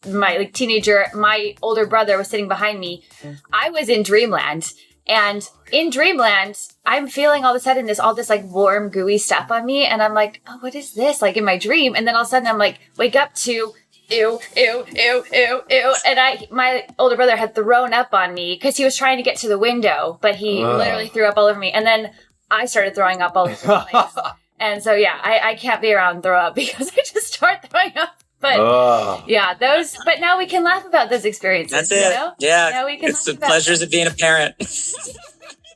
my teenager. My older brother was sitting behind me. I was in dreamland. And in dreamland, I'm feeling all of a sudden all this like warm, gooey stuff on me. And I'm like, oh, what is this? Like in my dream. And then all of a sudden I'm like, wake up to ew, ew, ew, ew, ew. And my older brother had thrown up on me because he was trying to get to the window, but he literally threw up all over me. And then I started throwing up all over the place. And so, yeah, I can't be around throw up because I just start throwing up. But but now we can laugh about those experiences. That's it. You know? Yeah. Now we can it's the pleasures of being a parent.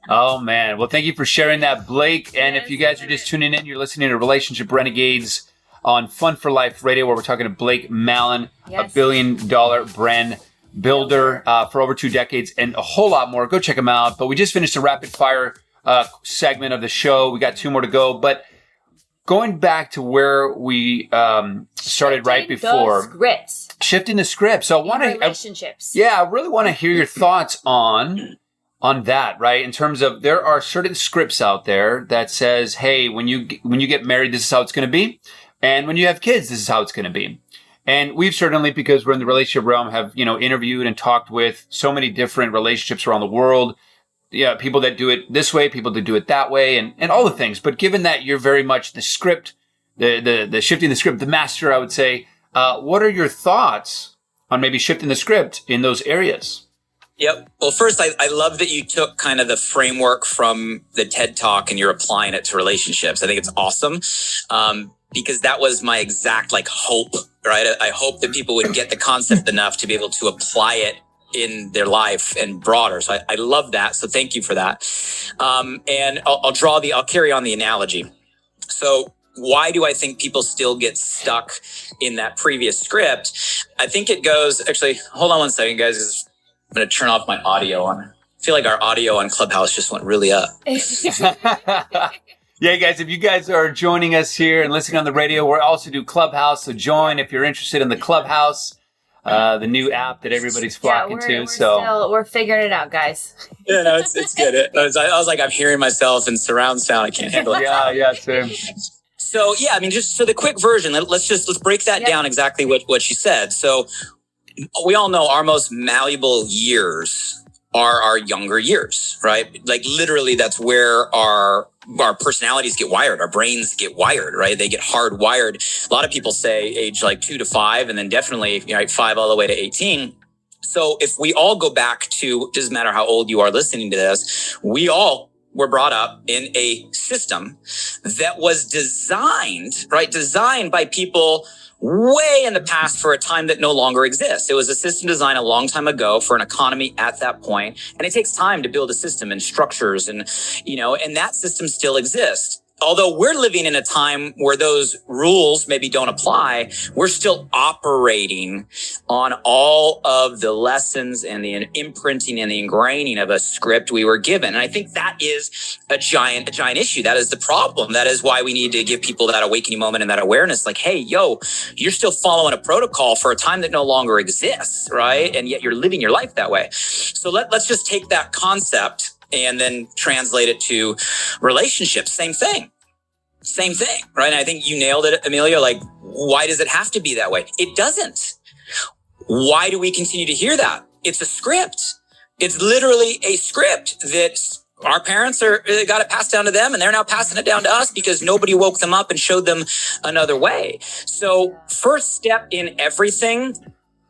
Oh, man. Well, thank you for sharing that, Blake. And if you guys are just tuning in, you're listening to Relationship Renegades on Fun for Life Radio, where we're talking to Blake Mallon, a billion-dollar brand builder for over 2 decades and a whole lot more. Go check him out. But we just finished a rapid-fire segment of the show. We got 2 more to go. But going back to where we started right before, shifting the script. So I want to relationships. I really want to hear your thoughts on that, right? In terms of, there are certain scripts out there that says, hey, when you get married, this is how it's going to be, and when you have kids, this is how it's going to be. And we've certainly, because we're in the relationship realm, have interviewed and talked with so many different relationships around the world. Yeah, people that do it this way, people that do it that way, and all the things. But given that you're very much the script, the shifting the script, the master, I would say, what are your thoughts on maybe shifting the script in those areas? Yep. Well, first, I love that you took kind of the framework from the TED Talk and you're applying it to relationships. I think it's awesome because that was my exact hope, right? I hope that people would get the concept enough to be able to apply it in their life and broader. So I love that. So thank you for that. And I'll carry on the analogy. So why do I think people still get stuck in that previous script? I think it goes, actually, hold on one second, guys. I'm going to turn off my audio on. I feel like our audio on Clubhouse just went really up. Yeah, guys, if you guys are joining us here and listening on the radio, we also do Clubhouse. So join if you're interested in the Clubhouse, the new app that everybody's flocking to. We're figuring it out, guys. Yeah, no, it's good. I was like, I'm hearing myself in surround sound. I can't handle it. Yeah, same. So, just so the quick version, let's break that down exactly what she said. So we all know our most malleable years are our younger years, right? Like literally that's where our personalities get wired. Our brains get wired, right? They get hardwired. A lot of people say age 2 to 5 and then definitely 5 all the way to 18. So if we all go back to, doesn't matter how old you are listening to this, we all were brought up in a system that was designed by people way in the past for a time that no longer exists. It was a system designed a long time ago for an economy at that point. And it takes time to build a system and structures and that system still exists. although we're living in a time where those rules maybe don't apply, we're still operating on all of the lessons and the imprinting and the ingraining of a script we were given. And I think that is a giant issue. That is the problem. That is why we need to give people that awakening moment and that awareness, like, hey, yo, you're still following a protocol for a time that no longer exists, right? And yet you're living your life that way. So let's just take that concept and then translate it to relationships. Same thing, right? And I think you nailed it, Emilio. Like, why does it have to be that way? It doesn't. Why do we continue to hear that? It's a script. It's literally a script that our parents got it passed down to them, and they're now passing it down to us because nobody woke them up and showed them another way. So first step in everything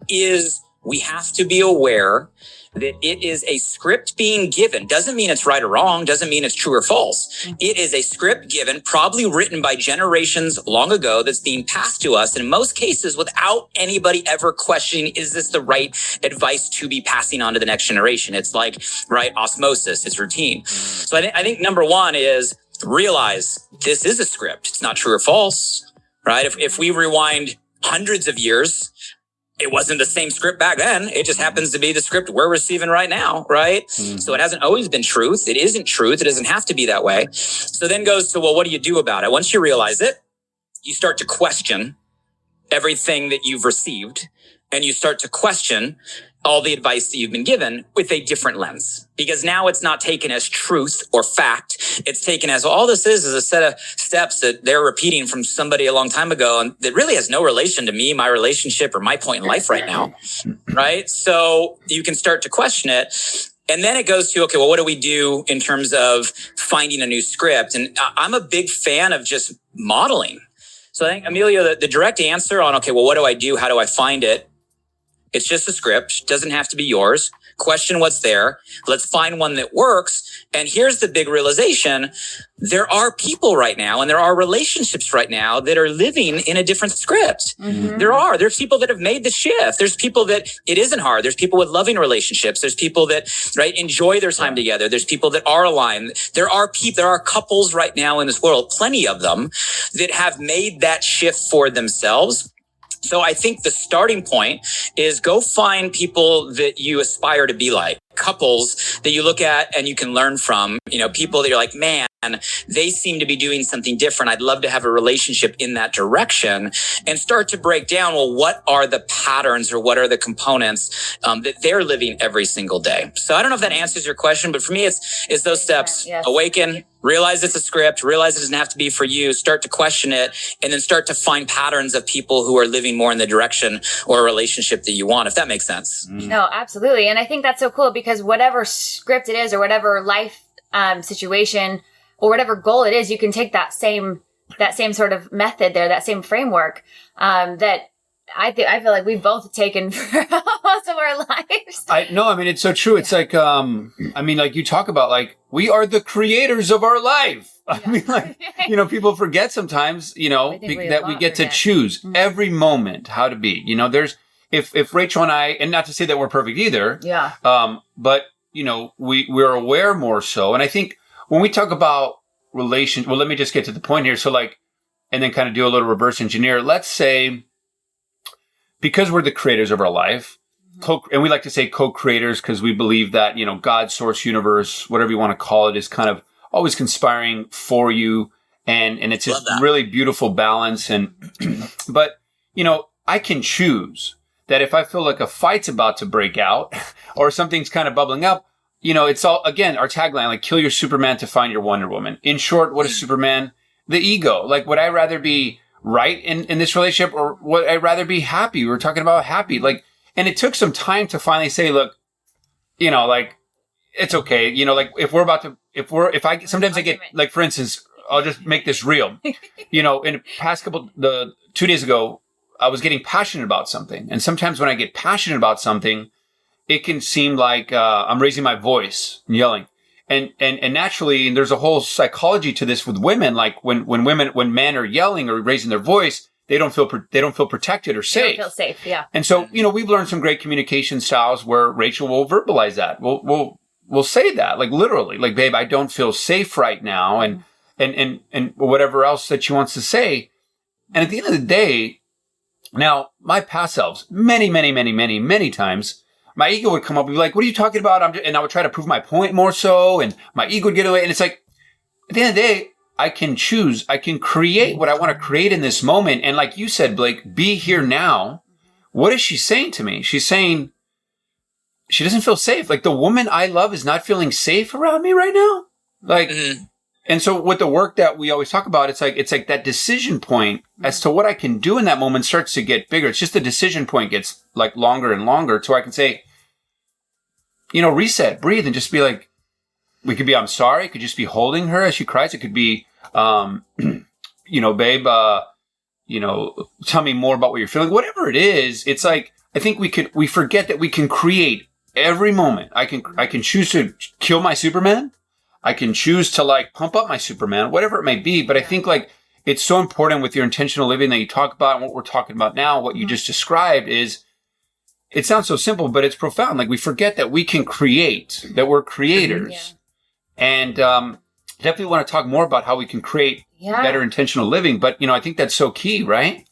is we have to be aware that it is a script being given. Doesn't mean it's right or wrong. Doesn't mean it's true or false. It is a script given, probably written by generations long ago, that's being passed to us in most cases without anybody ever questioning, is this the right advice to be passing on to the next generation? It's like, right, osmosis, it's routine. So I think number one is realize this is a script. It's not true or false, right? If we rewind hundreds of years, it wasn't the same script back then. It just happens to be the script we're receiving right now, right? So it hasn't always been truth. It isn't truth. It doesn't have to be that way. So then goes to, well, what do you do about it? Once you realize it, you start to question everything that you've received, and you start to question all the advice that you've been given with a different lens, because now it's not taken as truth or fact. It's taken as, well, all this is a set of steps that they're repeating from somebody a long time ago, and that really has no relation to me, my relationship, or my point in life right now. Right. So you can start to question it. And then it goes to, okay, well, what do we do in terms of finding a new script? And I'm a big fan of just modeling. So I think, Emilio, the direct answer on, okay, well, what do I do? How do I find it? It's just a script. It doesn't have to be yours. Question what's there. Let's find one that works. And here's the big realization. There are people right now, and there are relationships right now that are living in a different script. There's people that have made the shift. There's people that it isn't hard. There's people with loving relationships. There's people that, right, enjoy their time together. There's people that are aligned. There are couples right now in this world, plenty of them, that have made that shift for themselves. So I think the starting point is go find people that you aspire to be like, couples that you look at and you can learn from, people that you're like, man, they seem to be doing something different. I'd love to have a relationship in that direction, and start to break down, well, what are the patterns or what are the components that they're living every single day? So I don't know if that answers your question, but for me, it's those steps. Yes. Awaken, realize it's a script, realize it doesn't have to be for you, start to question it, and then start to find patterns of people who are living more in the direction or a relationship that you want, if that makes sense. No, absolutely. And I think that's so cool, because whatever script it is, or whatever life situation or whatever goal it is, you can take that same sort of method there, that same framework that I feel like we've both taken for most of our lives. It's so true. It's like, like you talk about, like, we are the creators of our life. People forget sometimes, that we get to choose every moment how to be. If Rachel and I, and not to say that we're perfect either. Yeah. But we're aware more so. And I think when we talk about well, let me just get to the point here. So and then kind of do a little reverse engineer. Let's say, because we're the creators of our life, and we like to say co-creators because we believe that, God, source, universe, whatever you want to call it, is kind of always conspiring for you. And it's this really beautiful balance. And, but, I can choose that if I feel like a fight's about to break out or something's kind of bubbling up, it's all, again, our tagline, like, kill your Superman to find your Wonder Woman. In short, what is Superman? The ego. Like, would I rather be right in this relationship, or would I rather be happy? We were talking about happy. And it took some time to finally say, look, it's okay. Sometimes I get, like, for instance, I'll just make this real. In the past 2 days ago, I was getting passionate about something. And sometimes when I get passionate about something, it can seem like I'm raising my voice and yelling. And naturally, and there's a whole psychology to this with women. Like when men are yelling or raising their voice, they don't feel protected or safe. They don't feel safe, yeah. And so, we've learned some great communication styles where Rachel will verbalize that. We'll say that, like, literally, like, babe, I don't feel safe right now. And and whatever else that she wants to say. And at the end of the day, now my past selves, many times, my ego would come up and be like, what are you talking about? And I would try to prove my point more so. And my ego would get away. And it's like, at the end of the day, I can choose. I can create what I want to create in this moment. And like you said, Blake, be here now. What is she saying to me? She's saying she doesn't feel safe. Like the woman I love is not feeling safe around me right now. Like, and so with the work that we always talk about, it's like that decision point as to what I can do in that moment starts to get bigger. It's just the decision point gets like longer and longer so I can say, reset, breathe, and just be like, we could be, I'm sorry. It could just be holding her as she cries. It could be, babe, tell me more about what you're feeling. Whatever it is, it's like, I think we forget that we can create every moment. I can choose to kill my Superman. I can choose to like pump up my Superman, whatever it may be. But I think like it's so important with your intentional living that you talk about and what we're talking about now, what you just described is, it sounds so simple, but it's profound. Like we forget that we can create, that we're creators. And definitely want to talk more about how we can create better intentional living. But, I think that's so key, right?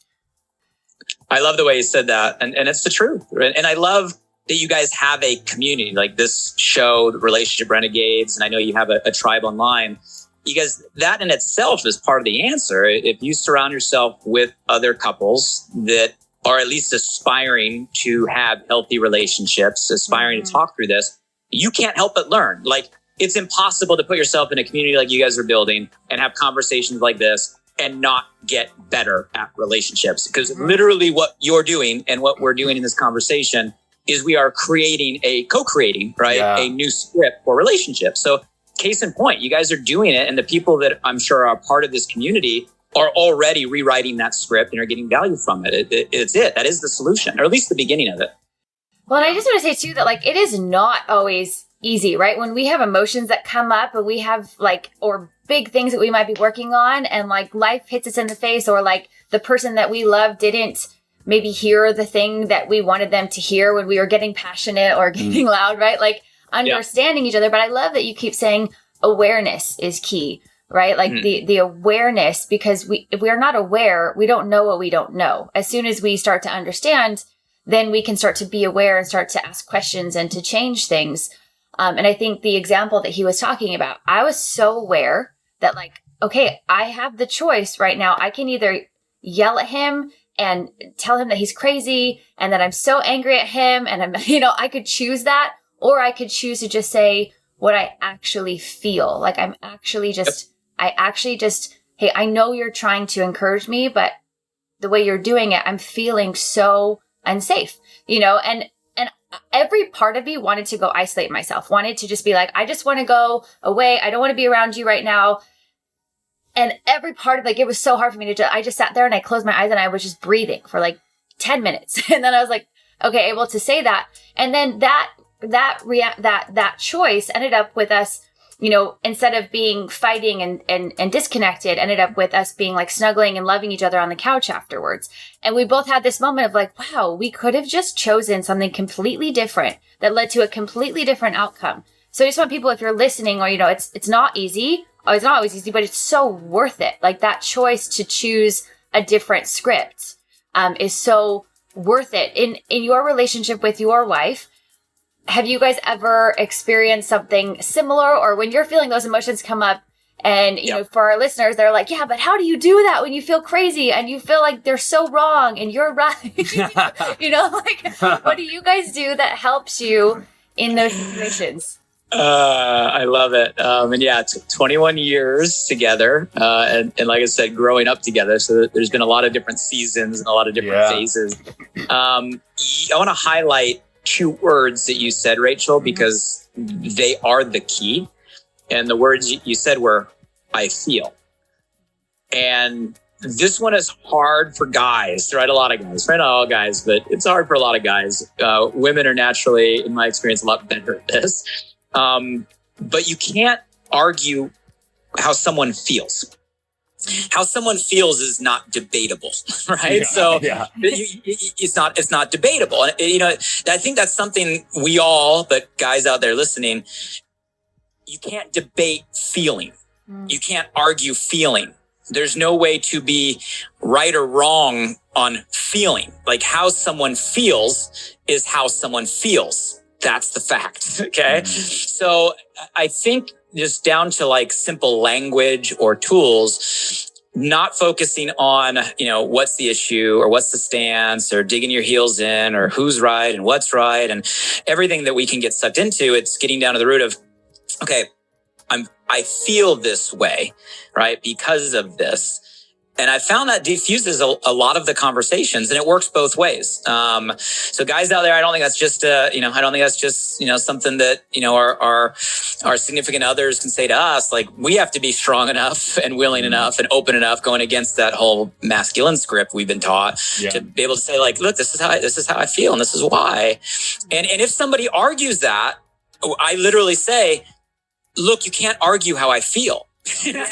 I love the way you said that. And it's the truth. And I love that you guys have a community like this show, Relationship Renegades. And I know you have a tribe online. You guys, that in itself is part of the answer. If you surround yourself with other couples that are at least aspiring to have healthy relationships, aspiring to talk through this, you can't help but learn. Like, it's impossible to put yourself in a community like you guys are building and have conversations like this and not get better at relationships. Because literally what you're doing and what we're doing in this conversation is we are co-creating, right? Yeah. A new script for relationships. So case in point, you guys are doing it. And the people that I'm sure are part of this community are already rewriting that script and are getting value from it. That is the solution, or at least the beginning of it. Well, and I just want to say too that like, it is not always easy, right? When we have emotions that come up and we have like, or big things that we might be working on and like life hits us in the face, or like the person that we love didn't maybe hear the thing that we wanted them to hear when we were getting passionate or getting loud, right? Like understanding each other. But I love that you keep saying awareness is key, right? Like the awareness, because if we are not aware, we don't know what we don't know. As soon as we start to understand, then we can start to be aware and start to ask questions and to change things. And I think the example that he was talking about, I was so aware that like, okay, I have the choice right now. I can either yell at him and tell him that he's crazy and that I'm so angry at him. And I'm, I could choose that, or I could choose to just say what I actually feel. Like I actually just, hey, I know you're trying to encourage me, but the way you're doing it, I'm feeling so unsafe, and every part of me wanted to go isolate myself, wanted to just be like, I just want to go away. I don't want to be around you right now. And every part of it was so hard for me I just sat there and I closed my eyes and I was just breathing for like 10 minutes. And then I was like, okay, able to say that. And then that choice ended up with us, instead of being fighting and disconnected, ended up with us being like snuggling and loving each other on the couch afterwards. And we both had this moment of like, wow, we could have just chosen something completely different that led to a completely different outcome. So I just want people, if you're listening, or, it's not easy. Oh, it's not always easy, but it's so worth it. Like that choice to choose a different script, is so worth it. In your relationship with your wife, have you guys ever experienced something similar, or when you're feeling those emotions come up and, for our listeners, they're like, yeah, but how do you do that when you feel crazy and you feel like they're so wrong and you're right? What do you guys do that helps you in those situations? I love it. And yeah, it's 21 years together. And like I said, growing up together. So there's been a lot of different seasons and a lot of different phases. I want to highlight 2 words that you said, Rachel, because they are the key. And the words you said were, I feel. And this one is hard for guys, right? A lot of guys, right? Not all guys, but it's hard for a lot of guys. Women are naturally, in my experience, a lot better at this. But you can't argue how someone feels. How someone feels is not debatable, right? It's not debatable. And, I think that's something we all, but guys out there listening, you can't debate feeling. You can't argue feeling. There's no way to be right or wrong on feeling. Like how someone feels is how someone feels. That's the fact. Okay. So I think just down to like simple language or tools, not focusing on, what's the issue or what's the stance or digging your heels in or who's right and what's right and everything that we can get sucked into. It's getting down to the root of, okay, I feel this way, right? Because of this. And I found that diffuses a lot of the conversations, and it works both ways. So guys out there, I don't think that's just, something that, our significant others can say to us. Like, we have to be strong enough and willing enough and open enough going against that whole masculine script we've been taught to be able to say, like, look, this is how I feel. And this is why. And if somebody argues that, I literally say, look, you can't argue how I feel. Some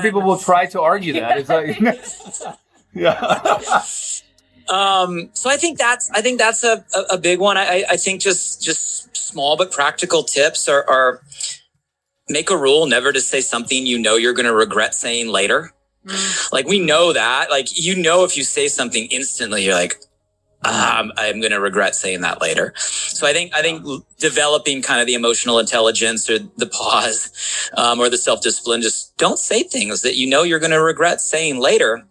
people will try to argue that. It's like, so I think that's a big one. I think just small but practical tips are make a rule never to say something you're going to regret saying later. Like, we know that, like, if you say something instantly, you're like, I'm going to regret saying that later. So I think developing kind of the emotional intelligence or the pause, or the self-discipline, just don't say things that you're going to regret saying later.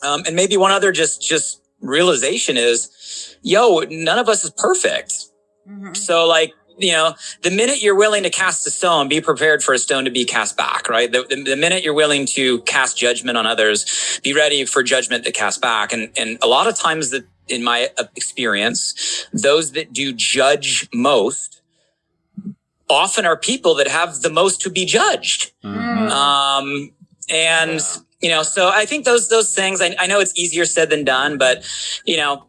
And maybe one other just realization is, none of us is perfect. So like, the minute you're willing to cast a stone, be prepared for a stone to be cast back, right? The minute you're willing to cast judgment on others, be ready for judgment to cast back. And a lot of times in my experience, those that do judge most often are people that have the most to be judged. So I think those things, I know it's easier said than done, but,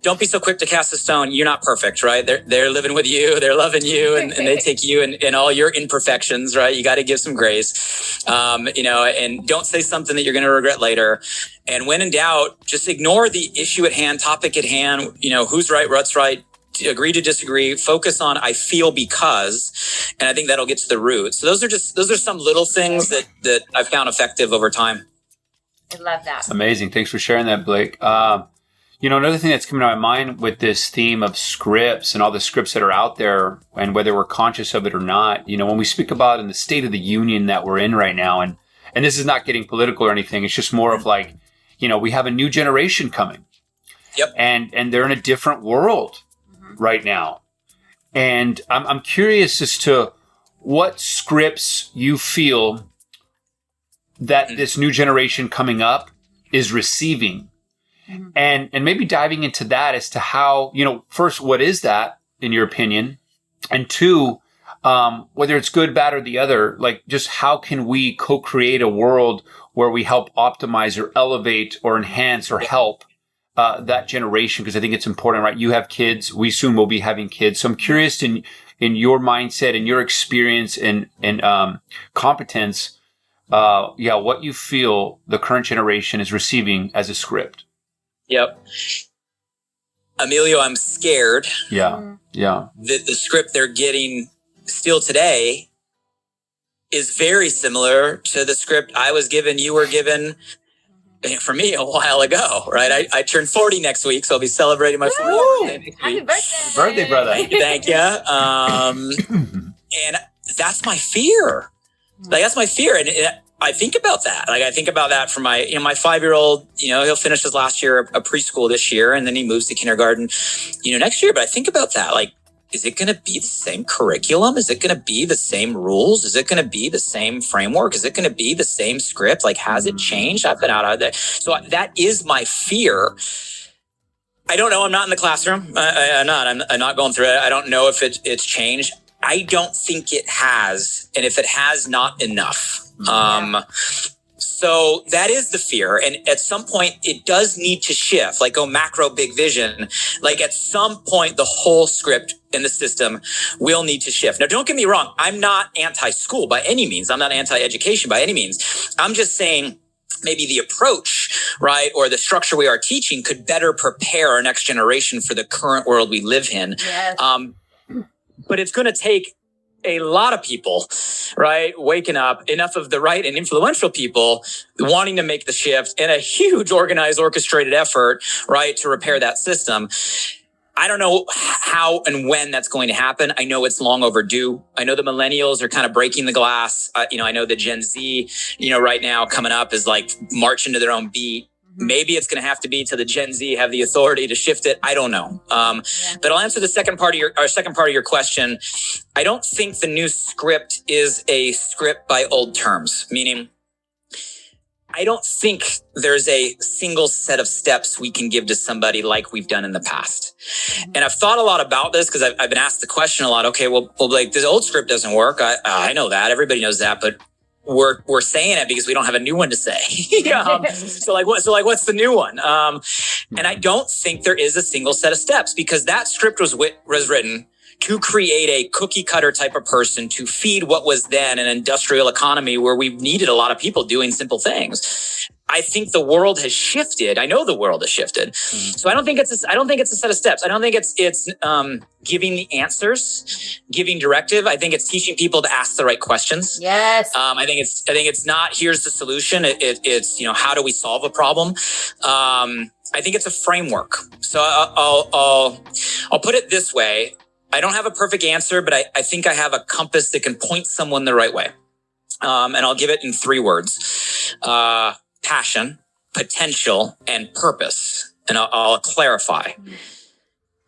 don't be so quick to cast a stone. You're not perfect, right? They're living with you, they're loving you, and they take you in all your imperfections, right? You got to give some grace, and don't say something that you're going to regret later. And when in doubt, just ignore the issue at hand, topic at hand, who's right, what's right. Agree to disagree, focus on I feel because, and I think that'll get to the root. So those are some little things that I've found effective over time. I love that. Amazing. Thanks for sharing that, Blake. Another thing that's coming to my mind with this theme of scripts and all the scripts that are out there, and whether we're conscious of it or not, when we speak about in the state of the union that we're in right now, and this is not getting political or anything, it's just more of like, we have a new generation coming. Yep. And they're in a different world right now. And I'm curious as to what scripts you feel that this new generation coming up is receiving. And maybe diving into that as to how, first, what is that in your opinion? And two, whether it's good, bad, or the other, like, just how can we co-create a world where we help optimize or elevate or enhance or help that generation? Because I think it's important, right? You have kids. We soon will be having kids. So I'm curious in your mindset and your experience and competence, what you feel the current generation is receiving as a script. Yep. Emilio, I'm scared. Yeah. That the script they're getting still today is very similar to the script I was given, you were given, for me a while ago, right? I turn 40 next week, so I'll be celebrating my 40th birthday next week. Happy birthday. Happy birthday, brother. Thank you. And that's my fear. Like, that's my fear. And I think about that. Like, I think about that for my 5-year-old, he'll finish his last year of preschool this year, and then he moves to kindergarten, next year. But I think about that. Like, is it going to be the same curriculum? Is it going to be the same rules? Is it going to be the same framework? Is it going to be the same script? Like, has it changed? I've been out of there. So that is my fear. I don't know. I'm not in the classroom. I'm not going through it. I don't know if it's changed. I don't think it has. And if it has, not enough. So that is the fear. And at some point it does need to shift, like go macro, big vision. Like at some point, the whole script in the system will need to shift. Now, don't get me wrong. I'm not anti-school by any means. I'm not anti-education by any means. I'm just saying maybe the approach, right, or the structure we are teaching could better prepare our next generation for the current world we live in. Yes. But it's going to take a lot of people, right, waking up, enough of the right and influential people wanting to make the shift, and a huge organized, orchestrated effort, right, to repair that system. I don't know how and when that's going to happen. I know it's long overdue. I know the millennials are kind of breaking the glass. I know the Gen Z, right now coming up is like marching to their own beat. Maybe it's going to have to be to the Gen Z have the authority to shift it. I don't know. But I'll answer the second part of your question. I don't think the new script is a script by old terms, meaning I don't think there's a single set of steps we can give to somebody like we've done in the past. And I've thought a lot about this because I've been asked the question a lot. Okay, well, like this old script doesn't work. I know that. Everybody knows that, but we're saying it because we don't have a new one to say. So what's the new one? And I don't think there is a single set of steps because that script was written to create a cookie cutter type of person to feed what was then an industrial economy where we needed a lot of people doing simple things. I think the world has shifted. I know the world has shifted. So I don't think it's a set of steps. I don't think it's giving the answers, giving directive. I think it's teaching people to ask the right questions. Yes. I think it's not here's the solution. It's how do we solve a problem? I think it's a framework. So I'll put it this way. I don't have a perfect answer, but I think I have a compass that can point someone the right way. And I'll give it in 3 words. Passion, potential, and purpose. And I'll clarify.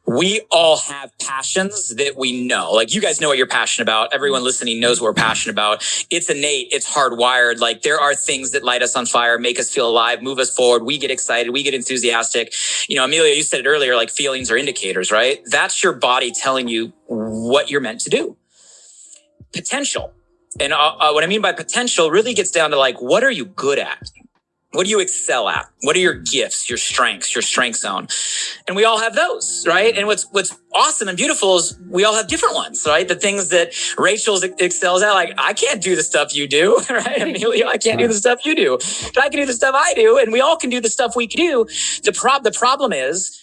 We all have passions that we know. Like you guys know what you're passionate about. Everyone listening knows what we're passionate about. It's innate. It's hardwired. Like there are things that light us on fire, make us feel alive, move us forward. We get excited. We get enthusiastic. Emilio, you said it earlier, like feelings are indicators, right? That's your body telling you what you're meant to do. Potential. And what I mean by potential really gets down to like, what are you good at? What do you excel at? What are your gifts, your strengths, your strength zone? And we all have those, right? And what's awesome and beautiful is we all have different ones, right? The things that Rachel excels at, like I can't do the stuff you do, right? Emilio, I can't do the stuff you do. But I can do the stuff I do, and we all can do the stuff we can do. The problem is,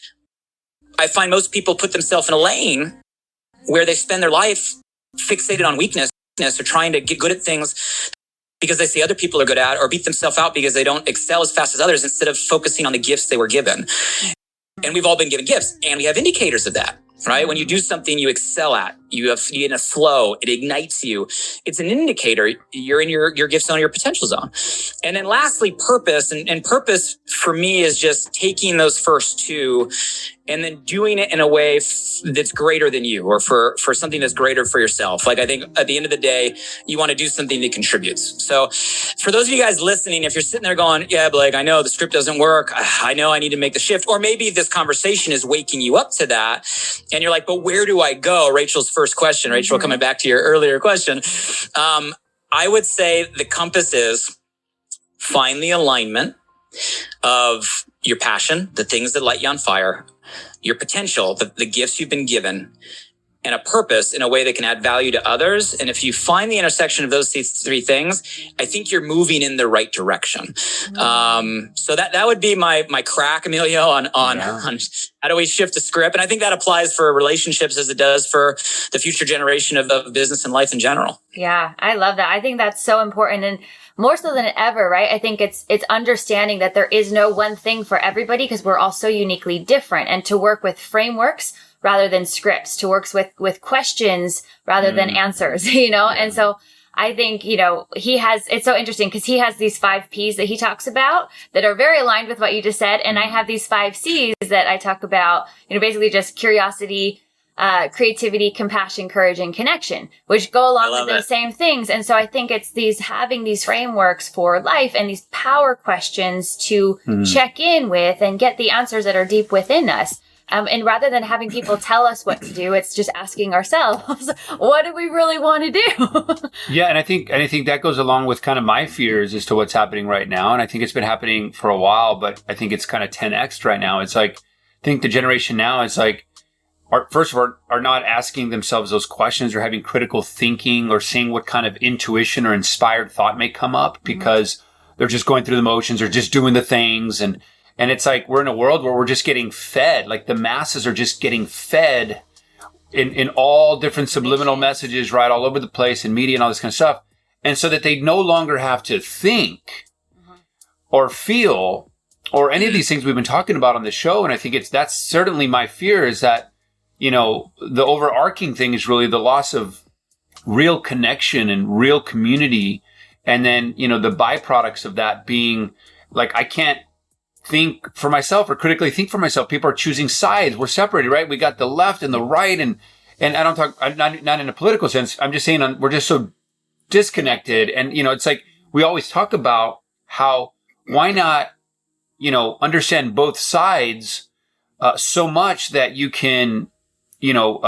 I find most people put themselves in a lane where they spend their life fixated on weakness or trying to get good at things because they see other people are good at, or beat themselves out because they don't excel as fast as others instead of focusing on the gifts they were given. And we've all been given gifts, and we have indicators of that, right? When you do something you excel at, you're in a flow, it ignites you. It's an indicator you're in your gift zone, your potential zone. And then lastly, purpose. And purpose for me is just taking those first 2 and then doing it in a way that's greater than you, or for something that's greater for yourself. Like I think at the end of the day, you want to do something that contributes. So for those of you guys listening, if you're sitting there going, yeah, Blake, I know the script doesn't work. I know I need to make the shift. Or maybe this conversation is waking you up to that. And you're like, but where do I go? Rachel's first question, Rachel, coming back to your earlier question. I would say the compass is find the alignment of your passion, the things that light you on fire, your potential, the gifts you've been given, and a purpose in a way that can add value to others. And if you find the intersection of those 3 things, I think you're moving in the right direction. So that would be my crack, Emilio, on how do we shift the script. And I think that applies for relationships as it does for the future generation of business and life in general. Yeah, I love that. I think that's so important. And more so than ever, right? I think it's understanding that there is no one thing for everybody because we're all so uniquely different, and to work with frameworks rather than scripts, to work with questions rather than answers, And so I think, it's so interesting because he has these 5 P's that he talks about that are very aligned with what you just said. And I have these 5 C's that I talk about, basically just curiosity, creativity, compassion, courage, and connection, which go along with those same things. And so I think it's having these frameworks for life and these power questions to check in with and get the answers that are deep within us. And rather than having people tell us what to do, it's just asking ourselves, what do we really want to do? Yeah. And I think that goes along with kind of my fears as to what's happening right now. And I think it's been happening for a while, but I think it's kind of 10x right now. It's like, I think the generation now is like, first of all, are not asking themselves those questions or having critical thinking or seeing what kind of intuition or inspired thought may come up because they're just going through the motions or just doing the things. And it's like we're in a world where we're just getting fed, like the masses are just getting fed in all different subliminal messages, right, all over the place in media and all this kind of stuff. And so that they no longer have to think or feel or any of these things we've been talking about on the show. And I think that's certainly my fear, is that, you know, the overarching thing is really the loss of real connection and real community. And then, you know, the byproducts of that being like, I can't think for myself or critically think for myself. People are choosing sides. We're separated, right? We got the left and the right. And I don't talk, not in a political sense. I'm just saying we're just so disconnected. And, you know, it's like, we always talk about how, why not, you know, understand both sides, so much that you can, you know,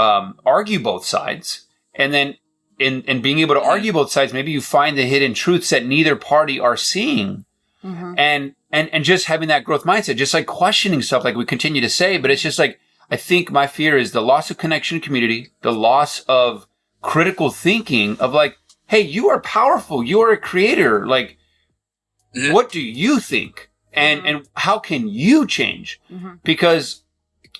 argue both sides. And then in being able to argue both sides, maybe you find the hidden truths that neither party are seeing. And just having that growth mindset, just like questioning stuff like we continue to say, but it's just like, I think my fear is the loss of connection and community, the loss of critical thinking of like, hey, you are powerful. You are a creator. Like, what do you think? And how can you change? Because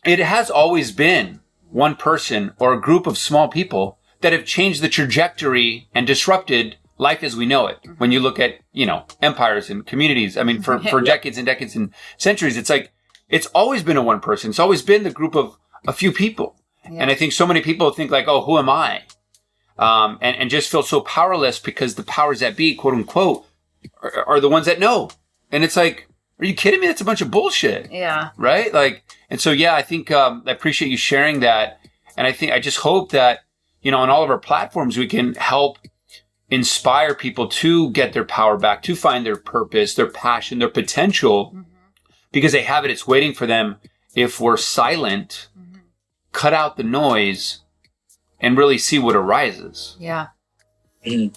it has always been one person or a group of small people that have changed the trajectory and disrupted life as we know it. When you look at, you know, empires and communities, I mean, for decades and decades and centuries, it's like, it's always been a one person. It's always been the group of a few people. And I think so many people think like, oh, who am I? And just feel so powerless because the powers that be, quote unquote, are the ones that know. And it's like, are you kidding me? That's a bunch of bullshit. Yeah. Right? Like, and so, yeah, I think, I appreciate you sharing that. And I just hope that, you know, on all of our platforms, we can help inspire people to get their power back, to find their purpose, their passion, their potential, because they have it. It's waiting for them. If we're silent, cut out the noise and really see what arises. Yeah. I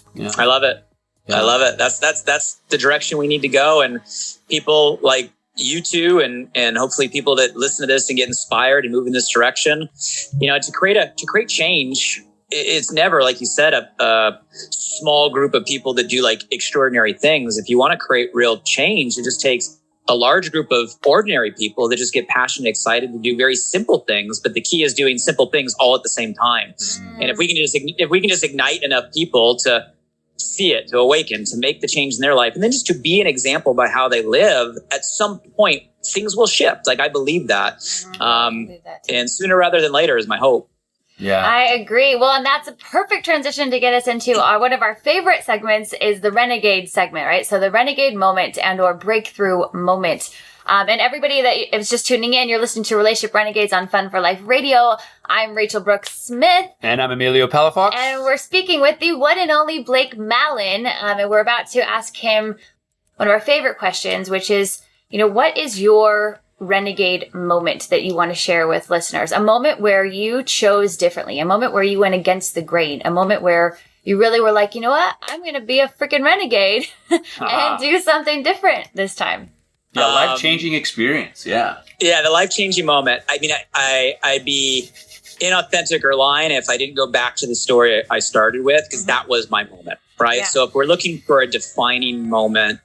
love it. I love it. That's the direction we need to go. And people like you two and hopefully people that listen to this and get inspired and move in this direction, you know, to create change. It's never, like you said, a small group of people that do like extraordinary things. If you want to create real change, it just takes a large group of ordinary people that just get passionate, excited to do very simple things. But the key is doing simple things all at the same time. And if we can just ignite enough people to see it, to awaken, to make the change in their life, and then just to be an example by how they live, at some point things will shift. Like I believe that. And sooner rather than later is my hope. Yeah, I agree. Well, and that's a perfect transition to get us into one of our favorite segments is the Renegade segment, right? So the Renegade moment and or breakthrough moment. And everybody that is just tuning in, you're listening to Relationship Renegades on Fun for Life Radio. I'm Rachele Brooke Smith. And I'm Emilio Palafox. And we're speaking with the one and only Blake Mallon. And we're about to ask him one of our favorite questions, which is, you know, what is your renegade moment that you want to share with listeners? A moment where you chose differently, a moment where you went against the grain, a moment where you really were like, you know what, I'm going to be a freaking renegade and do something different this time. Yeah, life-changing experience. Yeah. Yeah, the life-changing moment. I mean, I'd be inauthentic or lying if I didn't go back to the story I started with, because that was my moment, right? Yeah. So if we're looking for a defining moment,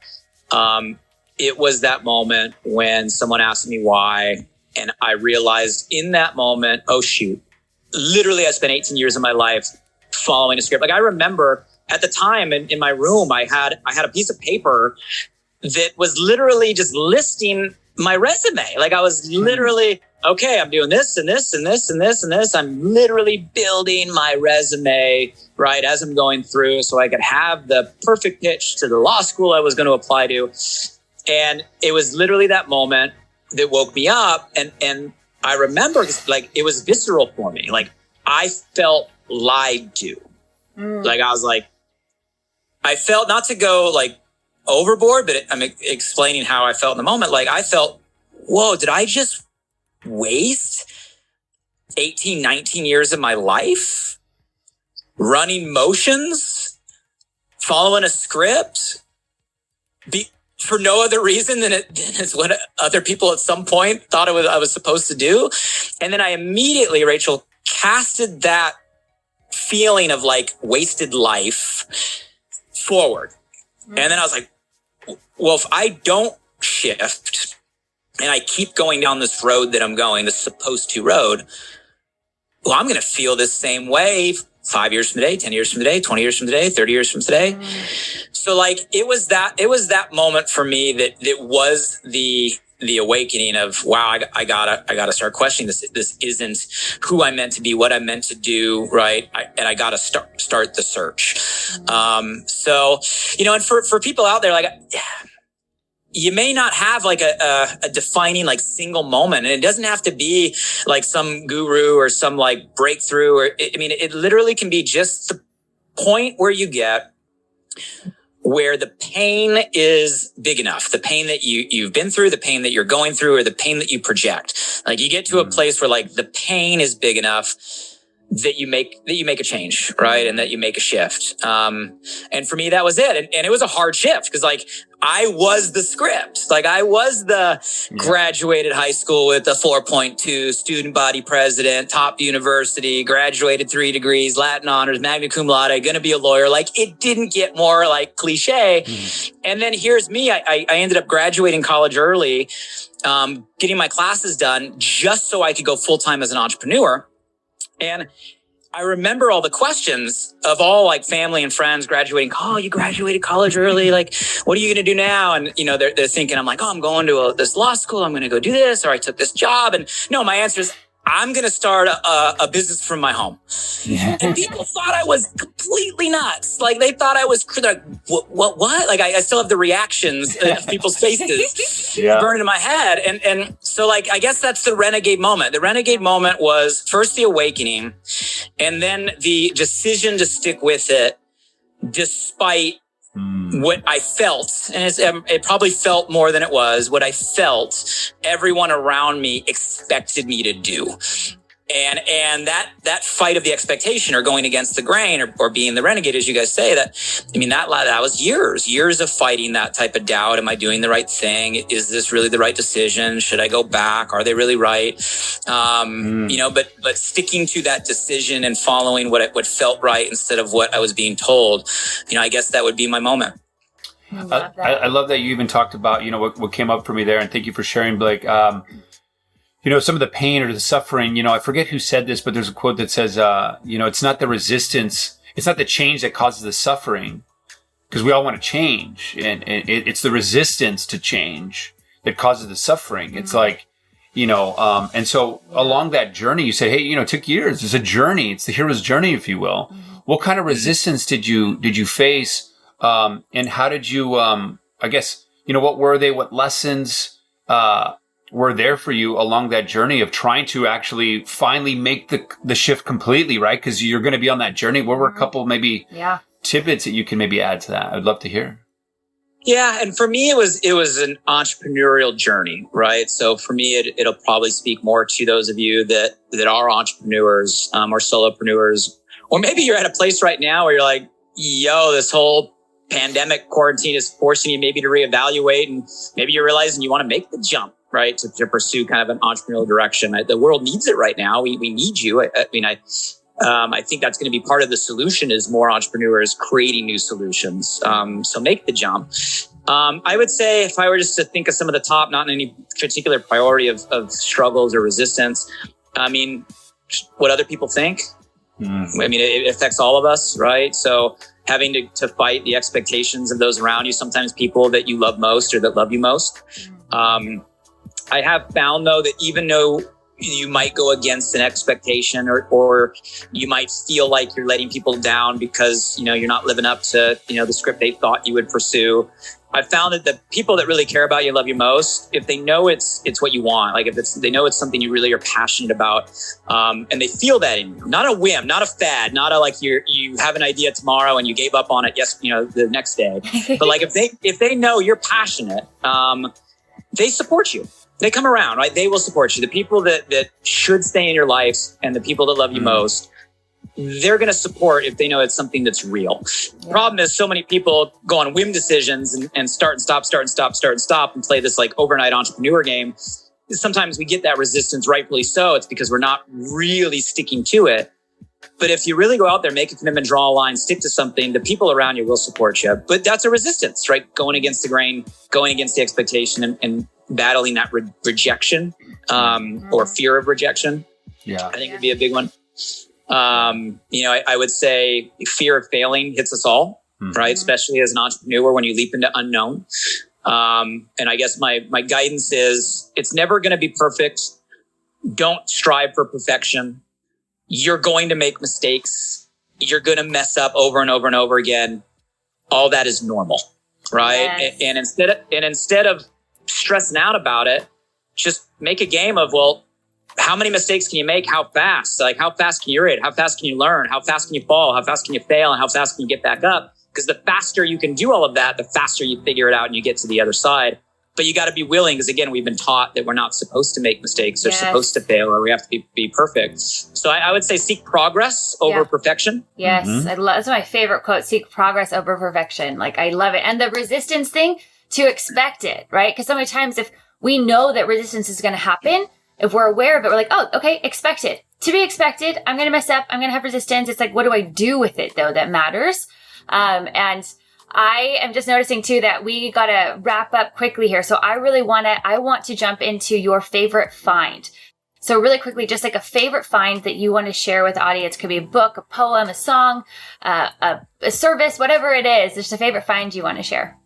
it was that moment when someone asked me why, and I realized in that moment, oh shoot, literally I spent 18 years of my life following a script. Like I remember at the time in my room, I had a piece of paper that was literally just listing my resume. Like I was literally, okay, I'm doing this and this and this and this and this. I'm literally building my resume, right, as I'm going through so I could have the perfect pitch to the law school I was going to apply to. And it was literally that moment that woke me up. And I remember like it was visceral for me. Like I felt lied to. Like I was like, I felt, not to go like overboard, but I'm explaining how I felt in the moment. Like I felt, whoa, did I just waste 18, 19 years of my life running motions, following a script, for no other reason than it's what other people at some point thought I was supposed to do. And then I immediately, Rachel, casted that feeling of like wasted life forward. And then I was like, well, if I don't shift and I keep going down this road that I'm going, this supposed to road, well, I'm going to feel this same way 5 years from today, 10 years from today, 20 years from today, 30 years from today. So like, it was that moment for me that was the awakening of, wow, I gotta start questioning this. This isn't who I'm meant to be, what I'm meant to do. Right. And I gotta start the search. So, and for people out there, like, you may not have like a defining like single moment, and it doesn't have to be like some guru or some like breakthrough, or it literally can be just the point where you get where the pain is big enough, the pain that you've been through, the pain that you're going through, or the pain that you project. Like, you get to a place where like the pain is big enough that you make a change, right? And that you make a shift. And for me, that was it. And it was a hard shift, because like, I was the script. Like, I was the graduated high school with a 4.2, student body president, top university, graduated 3 degrees, Latin honors, magna cum laude, gonna be a lawyer. Like, it didn't get more like cliche. And then here's me. I ended up graduating college early, getting my classes done just so I could go full-time as an entrepreneur. And I remember all the questions of all like family and friends graduating. Oh, you graduated college early. Like, what are you going to do now? And, they're thinking, I'm like, oh, I'm going to this law school. I'm going to go do this. Or I took this job. And no, my answer is, I'm going to start a business from my home. And people thought I was completely nuts. Like, they thought I was like, what? Like, I still have the reactions of people's faces burning in my head. And so like, I guess that's the renegade moment. The renegade moment was first the awakening, and then the decision to stick with it despite what I felt. And it probably felt more than it was. What I felt everyone around me expected me to do. And that fight of the expectation, or going against the grain, or being the renegade, as you guys say, that was years of fighting that type of doubt. Am I doing the right thing? Is this really the right decision? Should I go back? Are they really right? But sticking to that decision and following what felt right instead of what I was being told, I guess that would be my moment. I love that you even talked about, what came up for me there. And thank you for sharing, Blake. Some of the pain or the suffering, I forget who said this, but there's a quote that says, it's not the resistance, it's not the change that causes the suffering, because we all want to change. And it's the resistance to change that causes the suffering. It's like, and so along that journey, you say, hey, it took years. It's a journey. It's the hero's journey, if you will. What kind of resistance did you face? And how did you, what were they? What lessons, were there for you along that journey of trying to actually finally make the shift completely, right? Because you're going to be on that journey. What were a couple maybe tidbits that you can maybe add to that? I'd love to hear. Yeah. And for me, it was an entrepreneurial journey, right? So for me, it'll probably speak more to those of you that are entrepreneurs, or solopreneurs, or maybe you're at a place right now where you're like, yo, this whole pandemic quarantine is forcing you maybe to reevaluate, and maybe you're realizing you want to make the jump, right? To pursue kind of an entrepreneurial direction. The world needs it right now. We need you. I think that's going to be part of the solution, is more entrepreneurs creating new solutions. So make the jump. I would say, if I were just to think of some of the top, not in any particular priority of struggles or resistance, what other people think. It affects all of us, right? So having to fight the expectations of those around you, sometimes people that you love most or that love you most. I have found, though, that even though you might go against an expectation, or you might feel like you're letting people down because, you're not living up to, the script they thought you would pursue, I've found that the people that really care about you, love you most, if they know it's what you want, like if they know it's something you really are passionate about, and they feel that in you, not a whim, not a fad, not a like you have an idea tomorrow and you gave up on it the next day, but like if they know you're passionate, they support you. They come around, right? They will support you. The people that should stay in your life, and the people that love you most, they're going to support if they know it's something that's real. The problem is, so many people go on whim decisions and start and stop and play this like overnight entrepreneur game. Sometimes we get that resistance, rightfully so. It's because we're not really sticking to it. But if you really go out there, make a commitment, draw a line, stick to something, the people around you will support you. But that's a resistance, right? Going against the grain, going against the expectation, and battling that rejection, or fear of rejection. Yeah, I think would be a big one. I would say fear of failing hits us all, right? Especially as an entrepreneur when you leap into unknown. And I guess my guidance is it's never going to be perfect. Don't strive for perfection. You're going to make mistakes. You're going to mess up over and over and over again. All that is normal, right? Yes. And instead of stressing out about it, just make a game of, well, how many mistakes can you make? How fast? Like, how fast can you read? How fast can you learn? How fast can you fall? How fast can you fail? And how fast can you get back up? Because the faster you can do all of that, the faster you figure it out and you get to the other side. But you got to be willing, because again, we've been taught that we're not supposed to make mistakes or supposed to fail, or we have to be perfect. So I would say seek progress over perfection. Yes. That's my favorite quote, seek progress over perfection. Like, I love it. And the resistance thing, to expect it, right? Because so many times if we know that resistance is going to happen, if we're aware of it, we're like, oh, okay, expect it. To be expected. I'm going to mess up. I'm going to have resistance. It's like, what do I do with it though? That matters. And I am just noticing too that we got to wrap up quickly here. So I want to jump into your favorite find. So really quickly, just like a favorite find that you want to share with the audience. Could be a book, a poem, a song, a service, whatever it is. Just a favorite find you want to share.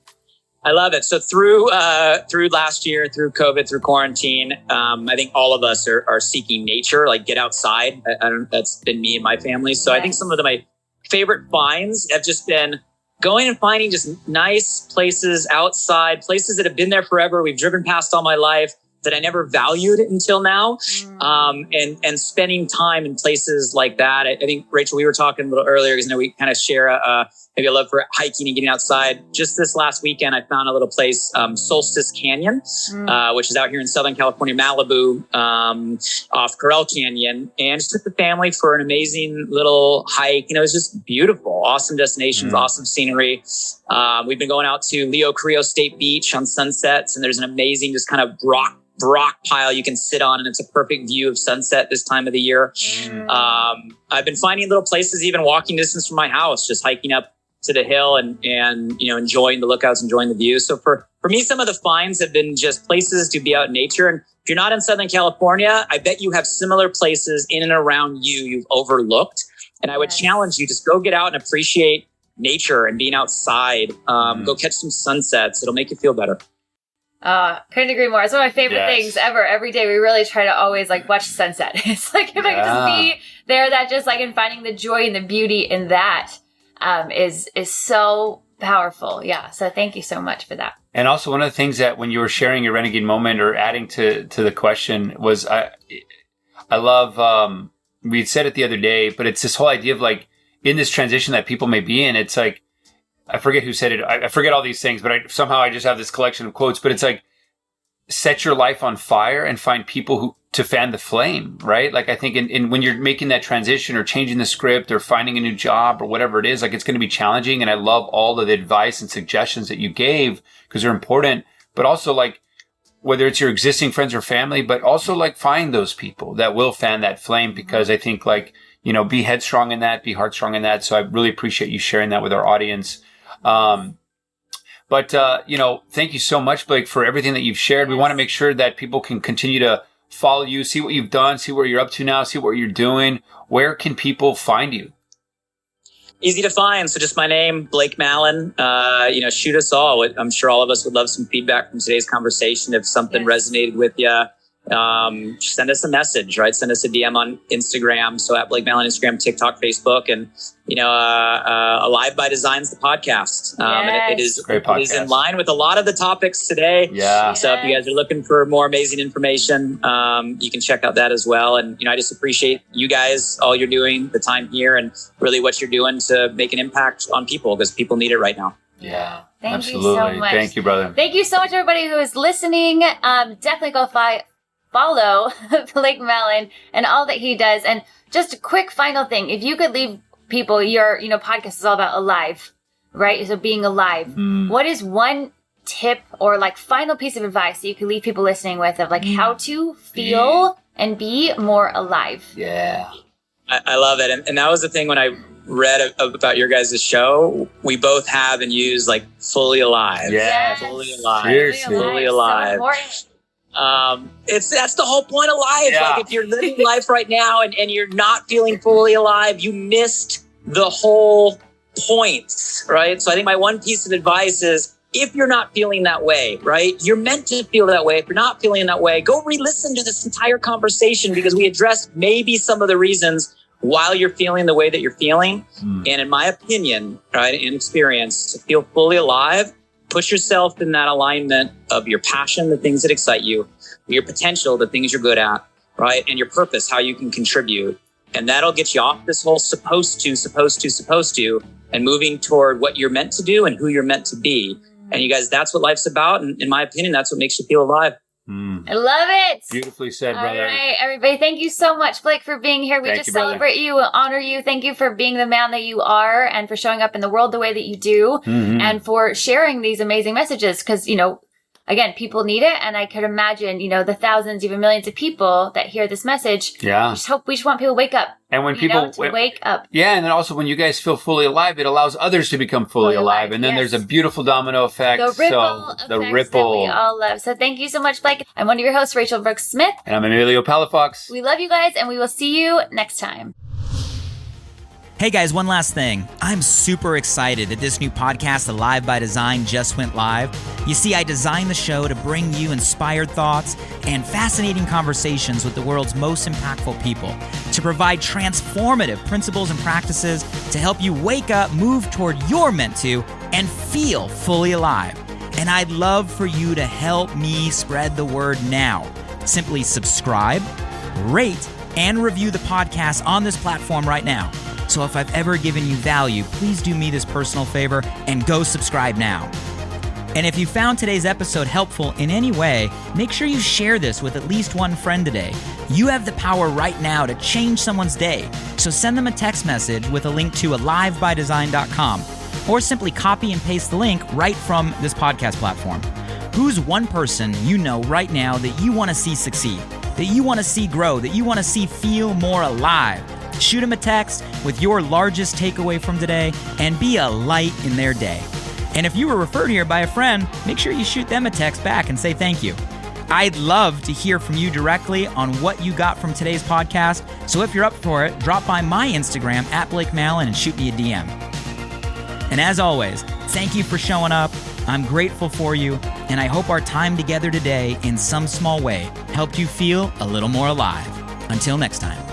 I love it. So through last year, through COVID, through quarantine, I think all of us are seeking nature, like get outside. That's been me and my family. So I think some of my favorite finds have just been going and finding just nice places outside, places that have been there forever. We've driven past all my life that I never valued until now. And spending time in places like that. I think, Rachel, we were talking a little earlier because we kind of share maybe a love for hiking and getting outside. Just this last weekend, I found a little place, Solstice Canyon, which is out here in Southern California, Malibu, off Corral Canyon, and just took the family for an amazing little hike. It was just beautiful, awesome destinations, awesome scenery. We've been going out to Leo Carrillo State Beach on sunsets, and there's an amazing just kind of rock pile you can sit on, and it's a perfect view of sunset this time of the year. I've been finding little places, even walking distance from my house, just hiking up to the hill and enjoying the lookouts, enjoying the view. So for me, some of the finds have been just places to be out in nature. And if you're not in Southern California, I bet you have similar places in and around you've overlooked. And I would challenge you, just go get out and appreciate nature and being outside. Go catch some sunsets. It'll make you feel better. Couldn't agree more. It's one of my favorite things ever. Every day we really try to always watch sunset. It's like if I could just be there, that just in finding the joy and the beauty in that is so powerful. Yeah. So thank you so much for that. And also one of the things that when you were sharing your renegade moment or adding to the question was I love we had said it the other day, but it's this whole idea of in this transition that people may be in, it's like, I forget who said it. I forget all these things, but somehow I just have this collection of quotes, but it's like, set your life on fire and find people to fan the flame, right? I think in when you're making that transition or changing the script or finding a new job or whatever it is, it's going to be challenging. And I love all of the advice and suggestions that you gave because they're important, but also whether it's your existing friends or family, but also find those people that will fan that flame, because I think be headstrong in that, be heartstrong in that. So I really appreciate you sharing that with our audience. But thank you so much, Blake, for everything that you've shared. We want to make sure that people can continue to follow you, see what you've done, see where you're up to now, see what you're doing. Where can people find you? Easy to find. So just my name, Blake Mallon. Shoot us all. I'm sure all of us would love some feedback from today's conversation. If something resonated with you, send us a message, right? Send us a DM on Instagram. So at Blake Mallon, Instagram, TikTok, Facebook, and Alive by Design's the podcast. And it is in line with a lot of the topics today. Yeah. So if you guys are looking for more amazing information, you can check out that as well. And I just appreciate you guys, all you're doing, the time here, and really what you're doing to make an impact on people, because people need it right now. Yeah. Thank absolutely. you so much. Thank you, brother. Thank you so much, everybody who is listening. Definitely go follow Blake Mallon and all that he does. And just a quick final thing. If you could leave people, your podcast is all about alive, right? So being alive. What is one tip or final piece of advice that you could leave people listening with of how to feel and be more alive? Yeah. I love it. And that was the thing when I read about your guys' show, we both have and use fully alive. Yeah. Fully alive. Seriously. Fully alive. So That's the whole point of life. Yeah. Like if you're living life right now and you're not feeling fully alive, you missed the whole point, right? So I think my one piece of advice is, if you're not feeling that way, right? You're meant to feel that way. If you're not feeling that way, go re-listen to this entire conversation, because we addressed maybe some of the reasons while you're feeling the way that you're feeling. And in my opinion, right, in experience, to feel fully alive, put yourself in that alignment of your passion, the things that excite you, your potential, the things you're good at, right? And your purpose, how you can contribute. And that'll get you off this whole supposed to, and moving toward what you're meant to do and who you're meant to be. And you guys, that's what life's about. And in my opinion, that's what makes you feel alive. I love it. Beautifully said, brother. All right, everybody. Thank you so much, Blake, for being here. We just celebrate you, honor you. Thank you for being the man that you are and for showing up in the world the way that you do and for sharing these amazing messages. Because, again, people need it. And I could imagine, the thousands, even millions of people that hear this message. Yeah. We just want people to wake up. And when people wake up. Yeah. And then also when you guys feel fully alive, it allows others to become fully alive. And then there's a beautiful domino effect. The ripple effect that we all love. So thank you so much, Blake. I'm one of your hosts, Rachele Brooke Smith. And I'm Emilio Palafox. We love you guys, and we will see you next time. Hey guys, one last thing. I'm super excited that this new podcast, Alive by Design, just went live. You see, I designed the show to bring you inspired thoughts and fascinating conversations with the world's most impactful people, to provide transformative principles and practices to help you wake up, move toward your meant to, and feel fully alive. And I'd love for you to help me spread the word now. Simply subscribe, rate, and review the podcast on this platform right now. So if I've ever given you value, please do me this personal favor and go subscribe now. And if you found today's episode helpful in any way, make sure you share this with at least one friend today. You have the power right now to change someone's day. So send them a text message with a link to alivebydesign.com, or simply copy and paste the link right from this podcast platform. Who's one person you know right now that you want to see succeed, that you want to see grow, that you want to see feel more alive? Shoot them a text with your largest takeaway from today and be a light in their day. And if you were referred here by a friend, make sure you shoot them a text back and say thank you. I'd love to hear from you directly on what you got from today's podcast. So if you're up for it, drop by my Instagram @BlakeMallon and shoot me a DM. And as always, thank you for showing up. I'm grateful for you, and I hope our time together today in some small way helped you feel a little more alive. Until next time.